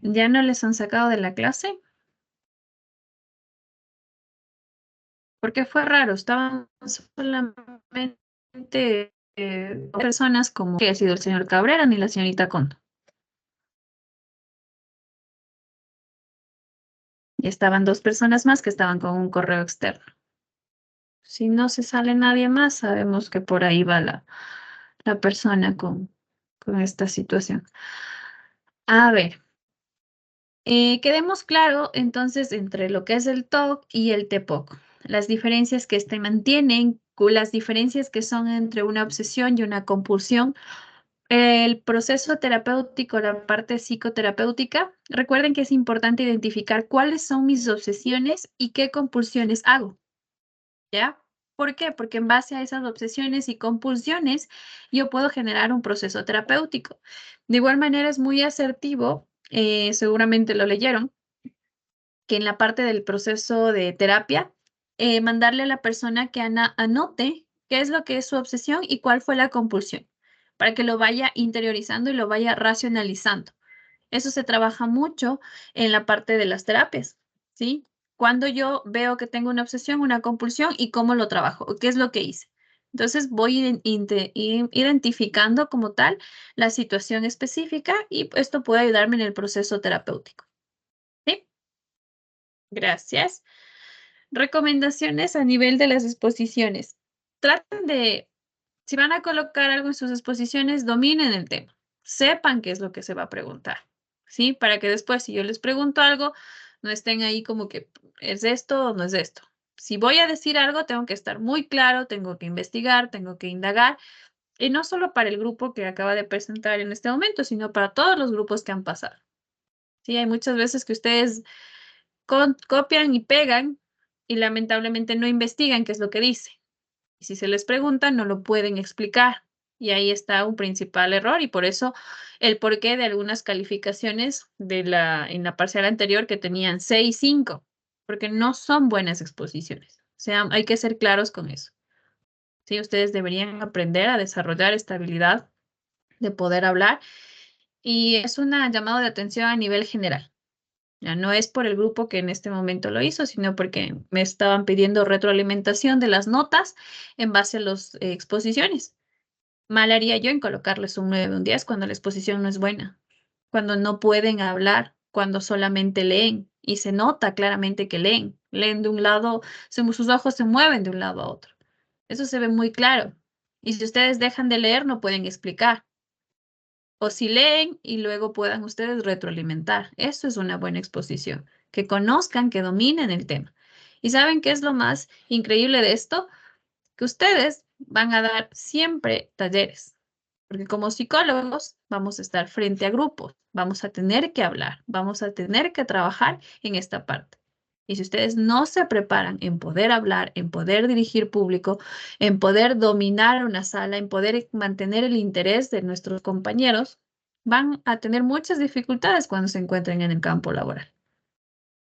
¿Ya no les han sacado de la clase? Porque fue raro, estaban solamente personas como que ha sido el señor Cabrera ni la señorita Condo. Y estaban 2 personas más que estaban con un correo externo. Si no se sale nadie más, sabemos que por ahí va la persona con esta situación. A ver, quedemos claro entonces entre lo que es el TOC y el TEPOC. Las diferencias que mantienen, las diferencias que son entre una obsesión y una compulsión. El proceso terapéutico, la parte psicoterapéutica, recuerden que es importante identificar cuáles son mis obsesiones y qué compulsiones hago. ¿Ya? ¿Por qué? Porque en base a esas obsesiones y compulsiones yo puedo generar un proceso terapéutico. De igual manera es muy asertivo, seguramente lo leyeron, que en la parte del proceso de terapia, mandarle a la persona que anote qué es lo que es su obsesión y cuál fue la compulsión, para que lo vaya interiorizando y lo vaya racionalizando. Eso se trabaja mucho en la parte de las terapias, ¿sí? Cuando yo veo que tengo una obsesión, una compulsión y cómo lo trabajo, qué es lo que hice. Entonces voy identificando como tal la situación específica y esto puede ayudarme en el proceso terapéutico. ¿Sí? Gracias. Recomendaciones a nivel de las exposiciones. Traten de, si van a colocar algo en sus exposiciones, dominen el tema. Sepan qué es lo que se va a preguntar, ¿sí? Para que después, si yo les pregunto algo, no estén ahí como que, ¿es esto o no es esto? Si voy a decir algo, tengo que estar muy claro, tengo que investigar, tengo que indagar, y no solo para el grupo que acaba de presentar en este momento, sino para todos los grupos que han pasado. Sí, hay muchas veces que ustedes copian y pegan y lamentablemente no investigan qué es lo que dice. Y si se les pregunta, no lo pueden explicar. Y ahí está un principal error y por eso el porqué de algunas calificaciones en la parcial anterior que tenían 6 y 5, porque no son buenas exposiciones. O sea, hay que ser claros con eso. Sí, ustedes deberían aprender a desarrollar esta habilidad de poder hablar y es un llamado de atención a nivel general. Ya no es por el grupo que en este momento lo hizo, sino porque me estaban pidiendo retroalimentación de las notas en base a las exposiciones. Mal haría yo en colocarles un 9 o un 10 cuando la exposición no es buena, cuando no pueden hablar cuando solamente leen y se nota claramente que leen. Leen de un lado, sus ojos se mueven de un lado a otro. Eso se ve muy claro. Y si ustedes dejan de leer, no pueden explicar. O si leen y luego puedan ustedes retroalimentar. Eso es una buena exposición. Que conozcan, que dominen el tema. ¿Y saben qué es lo más increíble de esto? Que ustedes van a dar siempre talleres. Porque como psicólogos vamos a estar frente a grupos, vamos a tener que hablar, vamos a tener que trabajar en esta parte. Y si ustedes no se preparan en poder hablar, en poder dirigir público, en poder dominar una sala, en poder mantener el interés de nuestros compañeros, van a tener muchas dificultades cuando se encuentren en el campo laboral.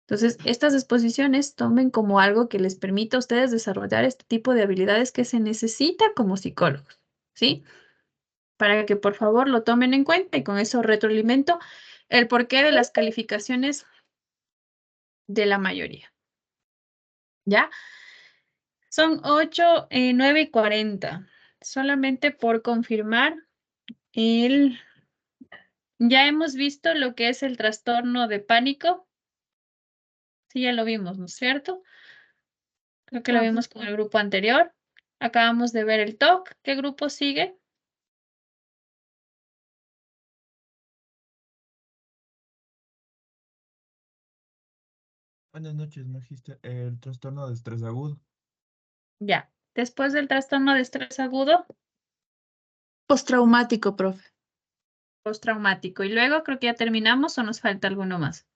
Entonces, estas exposiciones tomen como algo que les permita a ustedes desarrollar este tipo de habilidades que se necesita como psicólogos, ¿sí? Para que por favor lo tomen en cuenta y con eso retroalimento el porqué de las calificaciones de la mayoría. ¿Ya? Son 8, 9 y 40. Solamente por confirmar, ya hemos visto lo que es el trastorno de pánico. Sí, ya lo vimos, ¿no es cierto? Creo que lo vimos con el grupo anterior. Acabamos de ver el TOC. ¿Qué grupo sigue? Buenas noches, magíster. El trastorno de estrés agudo. Ya. Después del trastorno de estrés agudo, Postraumático, profe. postraumático. Y luego creo que ya terminamos o nos falta alguno más.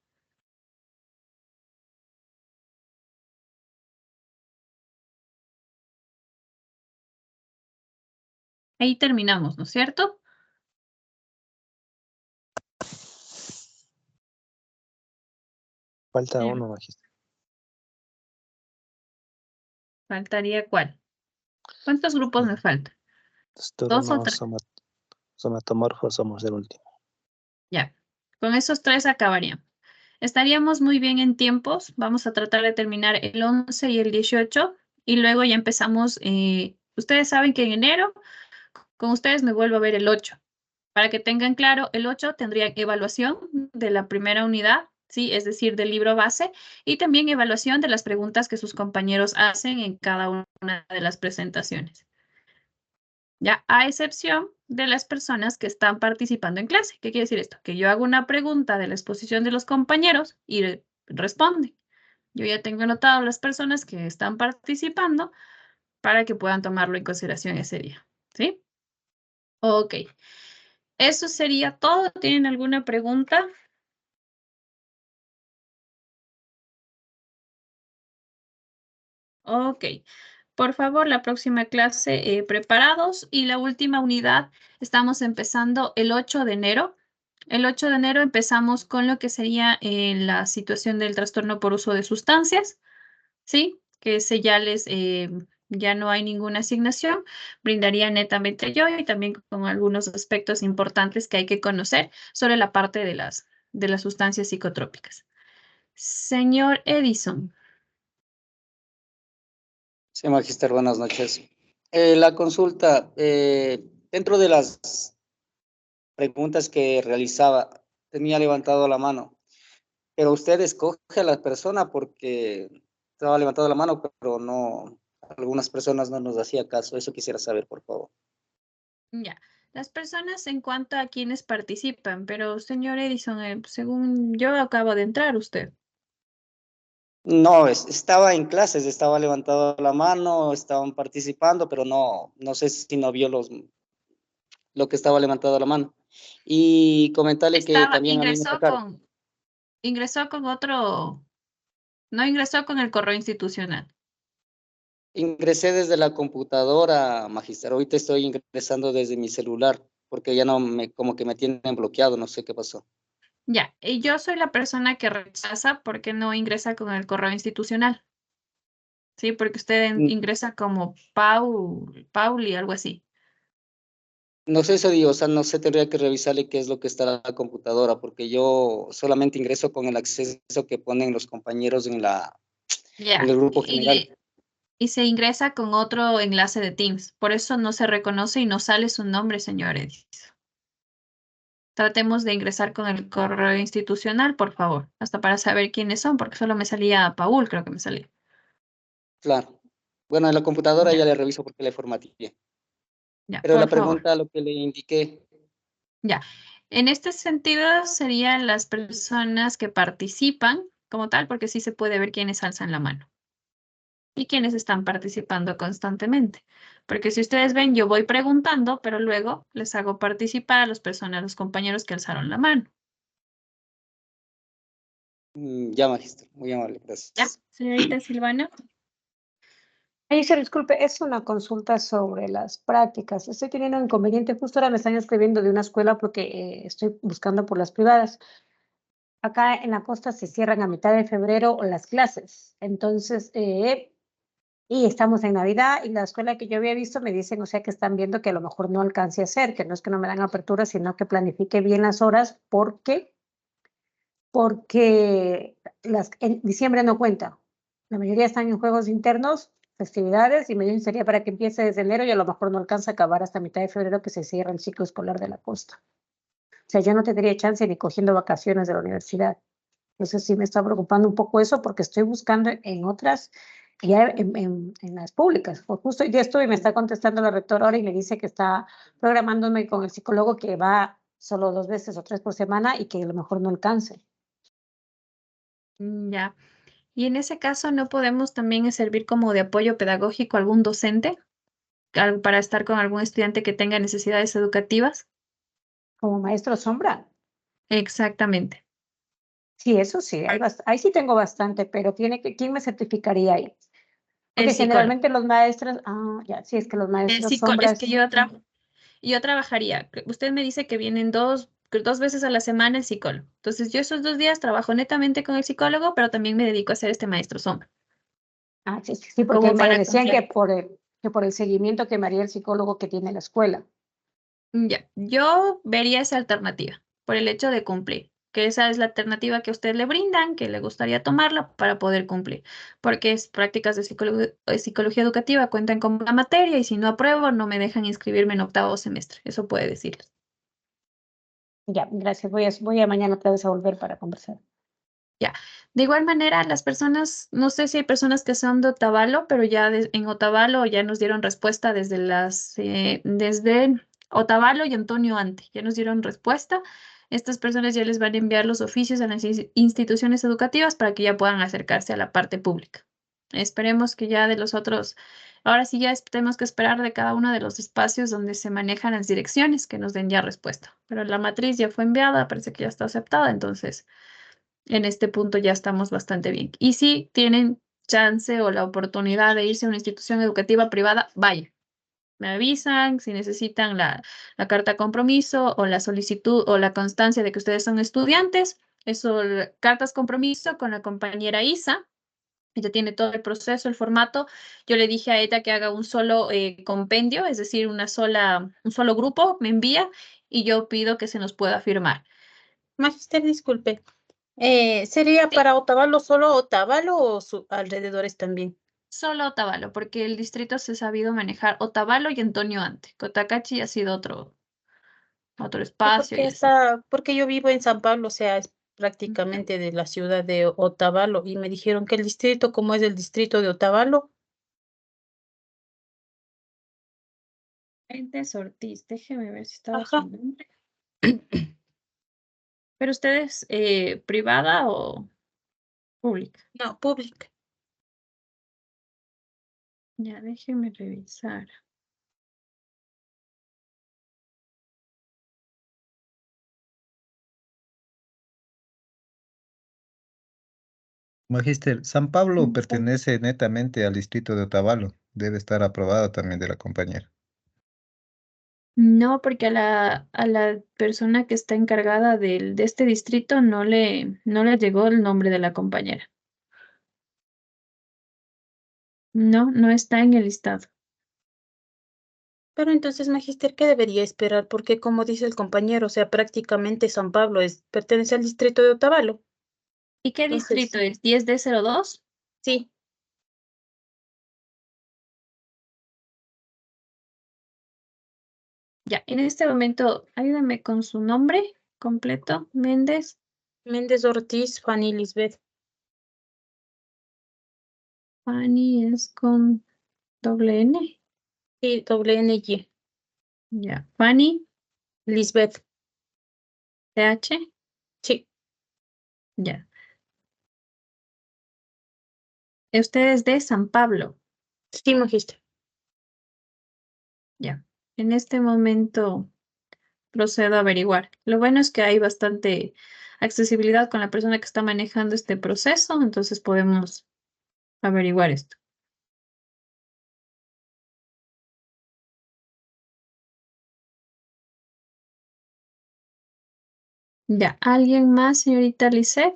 Ahí terminamos, ¿no es cierto? Falta uno, magíster. ¿Faltaría cuál? ¿Cuántos grupos me faltan? ¿2 o 3? Somatomorfos somos el último. Ya. Con esos 3 acabaríamos. Estaríamos muy bien en tiempos. Vamos a tratar de terminar el 11 y el 18. Y luego ya empezamos. Ustedes saben que en enero, con ustedes me vuelvo a ver el 8. Para que tengan claro, el 8 tendría evaluación de la primera unidad, ¿sí? Es decir, del libro base, y también evaluación de las preguntas que sus compañeros hacen en cada una de las presentaciones. Ya, a excepción de las personas que están participando en clase. ¿Qué quiere decir esto? Que yo hago una pregunta de la exposición de los compañeros y responden. Yo ya tengo anotado las personas que están participando para que puedan tomarlo en consideración ese día, ¿sí? Ok. Eso sería todo. ¿Tienen alguna pregunta? Ok. Por favor, la próxima clase, preparados. Y la última unidad, estamos empezando el 8 de enero. El 8 de enero empezamos con lo que sería la situación del trastorno por uso de sustancias, ¿sí? Que ese ya no hay ninguna asignación. Brindaría netamente yo y también con algunos aspectos importantes que hay que conocer sobre la parte de las sustancias psicotrópicas. Señor Edison. Sí, magíster, buenas noches. La consulta, dentro de las preguntas que realizaba, tenía levantado la mano, pero usted escoge a la persona porque estaba levantado la mano, pero no, algunas personas no nos hacía caso. Eso quisiera saber, por favor. Ya, las personas en cuanto a quienes participan, pero señor Edison, según yo acabo de entrar usted. No, estaba en clases, estaba levantado la mano, estaban participando, pero no sé si no vio lo que estaba levantado la mano. Y comentarle que también a mí me tocaron. Ingresó con otro, no ingresó con el correo institucional. Ingresé desde la computadora, magíster. Ahorita estoy ingresando desde mi celular, porque ya no como que me tienen bloqueado, no sé qué pasó. Ya, y yo soy la persona que rechaza porque no ingresa con el correo institucional. Sí, porque usted ingresa como Pauli, algo así. No sé eso, digo, o sea, no sé, tendría que revisarle qué es lo que está en la computadora, porque yo solamente ingreso con el acceso que ponen los compañeros en el grupo general. Y se ingresa con otro enlace de Teams. Por eso no se reconoce y no sale su nombre, señor Edison. tratemos de ingresar con el correo institucional, por favor, hasta para saber quiénes son, porque solo me salía Paul, creo que me salía. Claro. Bueno, en la computadora Ya. ya le reviso porque le formateé. Ya, Pero por la favor. pregunta, lo que le indiqué, Ya. En este sentido serían las personas que participan como tal, porque sí se puede ver quiénes alzan la mano y quiénes están participando constantemente. Porque si ustedes ven, yo voy preguntando, pero luego les hago participar a las personas, a los compañeros que alzaron la mano. ya, magíster, muy amable, ¿Ya, gracias. señorita Silvana? Ahí se disculpe, es una consulta sobre las prácticas. Estoy teniendo un inconveniente. Justo ahora me están escribiendo de una escuela porque estoy buscando por las privadas. Acá en la costa se cierran a mitad de febrero las clases. Entonces, y estamos en Navidad y la escuela que yo había visto me dicen, o sea, que están viendo que a lo mejor no alcance a hacer, que no es que no me dan apertura, sino que planifique bien las horas porque en diciembre no cuenta. La mayoría están en juegos internos, festividades, y me dicen sería para que empiece desde enero y a lo mejor no alcanza a acabar hasta mitad de febrero que se cierra el ciclo escolar de la costa. O sea, yo no tendría chance ni cogiendo vacaciones de la universidad. Entonces sí me está preocupando un poco eso porque estoy buscando en otras, ya en las públicas. Pues justo hoy día estuve y me está contestando la rectora ahora y me dice que está programándome con el psicólogo que va solo 2 veces o 3 por semana y que a lo mejor no alcance. Ya. Y en ese caso, ¿no podemos también servir como de apoyo pedagógico a algún docente para estar con algún estudiante que tenga necesidades educativas? Como maestro sombra. Exactamente. Sí, eso sí, ahí sí tengo bastante, pero ¿quién me certificaría ahí? Porque El psicólogo. generalmente los maestros, ya, sí, es que los El maestros psicólogo, es sombras, que yo trabajaría. Usted me dice que vienen dos veces a la semana el psicólogo. Entonces, yo esos 2 días trabajo netamente con el psicólogo, pero también me dedico a ser este maestro sombra. sí, sí, porque Como me para decían cumplir. que por el seguimiento que me haría el psicólogo que tiene la escuela. Ya, yo vería esa alternativa por el hecho de cumplir, que esa es la alternativa que a usted le brindan, que le gustaría tomarla para poder cumplir, porque es prácticas de psicología educativa cuentan con la materia y si no apruebo no me dejan inscribirme en octavo semestre, eso puede decirles. Ya, gracias. Voy a mañana otra vez a volver para conversar. Ya, de igual manera las personas, no sé si hay personas que son de Otavalo, pero ya en Otavalo ya nos dieron respuesta desde Otavalo y Antonio Ante, ya nos dieron respuesta. Estas personas ya les van a enviar los oficios a las instituciones educativas para que ya puedan acercarse a la parte pública. Esperemos que ya de los otros, ahora sí ya tenemos que esperar de cada uno de los espacios donde se manejan las direcciones que nos den ya respuesta. Pero la matriz ya fue enviada, parece que ya está aceptada, entonces en este punto ya estamos bastante bien. Y si tienen chance o la oportunidad de irse a una institución educativa privada, vaya. Me avisan si necesitan la carta de compromiso o la solicitud o la constancia de que ustedes son estudiantes. Eso, cartas compromiso con la compañera Isa. Ella tiene todo el proceso, el formato. Yo le dije a ella que haga un solo compendio, es decir, un solo grupo, me envía y yo pido que se nos pueda firmar. Magister, disculpe. ¿Sería para Otavalo solo Otavalo o sus alrededores también? Solo Otavalo, porque el distrito se ha sabido manejar Otavalo y Antonio Ante. Cotacachi ha sido otro Sí, espacio y así. porque yo vivo en San Pablo, o sea, es prácticamente de la ciudad de Otavalo, y me dijeron que el distrito, como es el distrito de Otavalo, Fuentes Ortiz, déjeme ver si estaba ajá, su nombre. ¿Pero usted es privada o pública? no, pública. Ya, déjeme revisar. Magíster, San Pablo pertenece netamente al distrito de Otavalo. Debe estar aprobado también de la compañera. No, porque a la persona que está encargada de este distrito no le llegó el nombre de la compañera. No, no está en el listado. Pero entonces, Magister, ¿qué debería esperar? Porque como dice el compañero, o sea, prácticamente San Pablo pertenece al distrito de Otavalo. ¿Y qué Entonces, distrito es? ¿10D02? sí, Ya, en este momento, ayúdame con su nombre. completo. Méndez. Méndez Ortiz, Fanny Lisbeth. Fanny es con doble N. Sí, doble N Y. Ya. Fanny. Lisbeth. TH. Sí. Ya. Usted es de San Pablo. Sí, magíster. Ya. En este momento procedo a averiguar. Lo bueno es que hay bastante accesibilidad con la persona que está manejando este proceso, entonces podemos averiguar esto. Ya, ¿alguien más, señorita Lisset?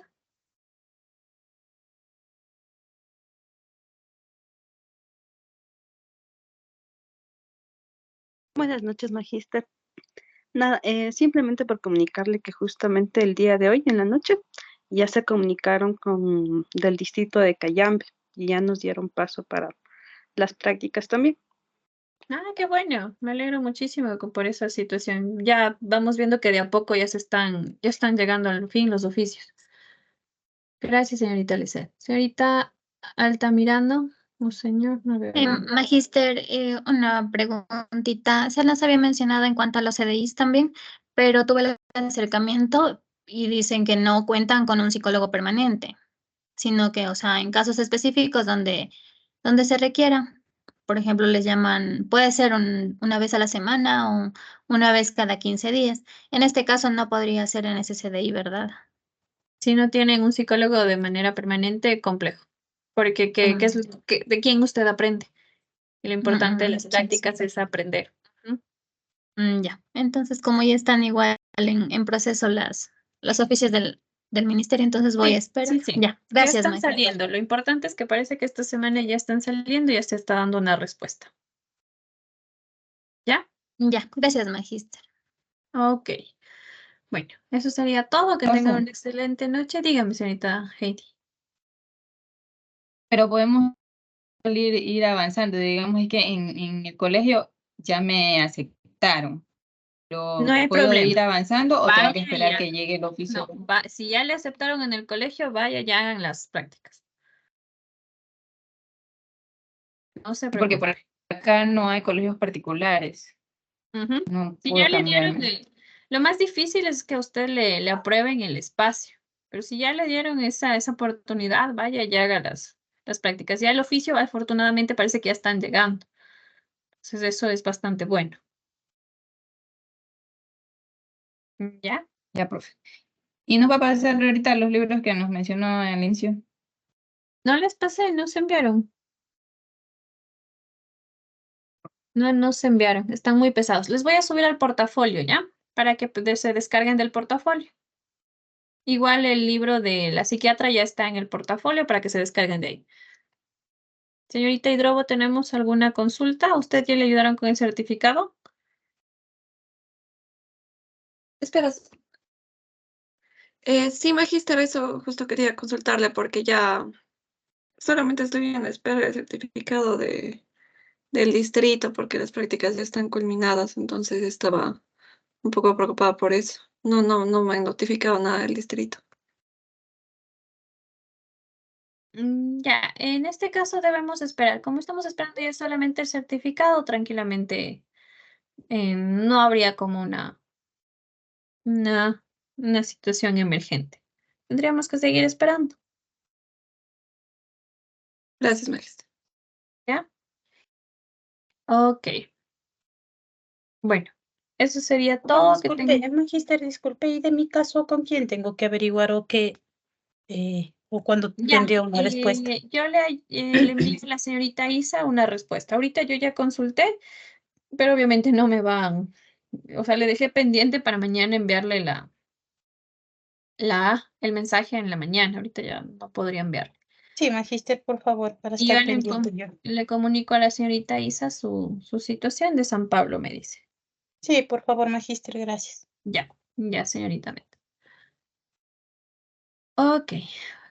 Buenas noches, magíster. Nada, simplemente por comunicarle que justamente el día de hoy, en la noche, ya se comunicaron con del distrito de Cayambe y ya nos dieron paso para las prácticas también. Ah, qué bueno. Me alegro muchísimo por esa situación. Ya vamos viendo que de a poco ya están llegando al fin los oficios. Gracias, señorita Lisset. Señorita Altamirano, un señor, no veo. Magíster, una preguntita. Se las había mencionado en cuanto a los CDIs también, pero tuve el acercamiento y dicen que no cuentan con un psicólogo permanente, sino que, o sea, en casos específicos donde se requiera. Por ejemplo, les llaman, puede ser una vez a la semana o una vez cada 15 días. En este caso no podría ser en ese CDI, ¿verdad? Si no tienen un psicólogo de manera permanente, complejo. Porque ¿qué es de quién usted aprende? Y lo importante de las prácticas es aprender. Ujú. Ya. Entonces, como ya están igual en proceso los oficios del ministerio, entonces voy a esperar. Sí, sí. Ya, Ya gracias, están maestra. saliendo. Lo importante es que parece que esta semana ya están saliendo y ya se está dando una respuesta. ¿Ya? Ya, gracias, magíster. Ok. Bueno, eso sería todo. Que tengan una excelente noche. Dígame, señorita Heidi. Pero podemos ir avanzando. Digamos es que en el colegio ya me aceptaron. Pero No hay ¿puedo ir problema. avanzando o tengo que Vaya esperar ya. que llegue el oficio? No, si ya le aceptaron en el colegio, vaya ya hagan las prácticas. No se Porque por preocupe. acá no hay colegios particulares. Ujú. No Si puedo ya le dieron cambiarme. lo más difícil es que a usted le aprueben el espacio. Pero si ya le dieron esa oportunidad, vaya y haga las prácticas. Ya el oficio, afortunadamente, parece que ya están llegando. Entonces, eso es bastante bueno. ¿Ya? Ya, profe. ¿Y nos va a pasar ahorita los libros que nos mencionó al inicio? No les pasé, no se enviaron. No se enviaron, están muy pesados. Les voy a subir al portafolio, ¿ya? Para que se descarguen del portafolio. Igual el libro de la psiquiatra ya está en el portafolio para que se descarguen de ahí. Señorita Hidrobo, ¿tenemos alguna consulta? ¿A usted ya le ayudaron con el certificado? Espera. Sí, magíster, eso justo quería consultarle porque ya solamente estoy en espera del certificado del distrito porque las prácticas ya están culminadas, entonces estaba un poco preocupada por eso. No me han notificado nada del distrito. Ya, en este caso debemos esperar. Como estamos esperando ya solamente el certificado, tranquilamente no habría como una, una situación emergente. Tendríamos que seguir esperando. Gracias, magíster. ¿Ya? Ok. Bueno, eso sería todo. Disculpe, magíster, disculpe, ¿y de mi caso con quién tengo que averiguar o qué, o cuándo Ya, tendría una respuesta? yo le envío a la señorita Isa una respuesta. Ahorita yo ya consulté, pero obviamente no me van, o sea, le dejé pendiente para mañana enviarle el mensaje en la mañana. Ahorita ya no podría enviarle. Sí, magíster, por favor, para Y yo estar pendiente yo. le comunico a la señorita Isa su situación de San Pablo, me dice. Sí, por favor, magíster, gracias. Ya, señorita Meta. Ok,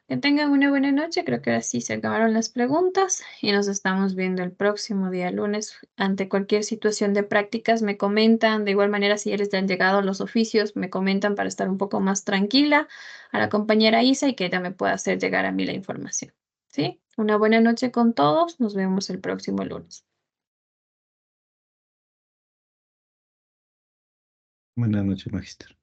Que tengan una buena noche. Creo que ahora sí se acabaron las preguntas y nos estamos viendo el próximo día lunes. Ante cualquier situación de prácticas me comentan. De igual manera, si ya les han llegado los oficios, me comentan para estar un poco más tranquila a la compañera Isa y que ella me pueda hacer llegar a mí la información. ¿Sí? Una buena noche con todos. Nos vemos el próximo lunes. Buenas noches, magíster.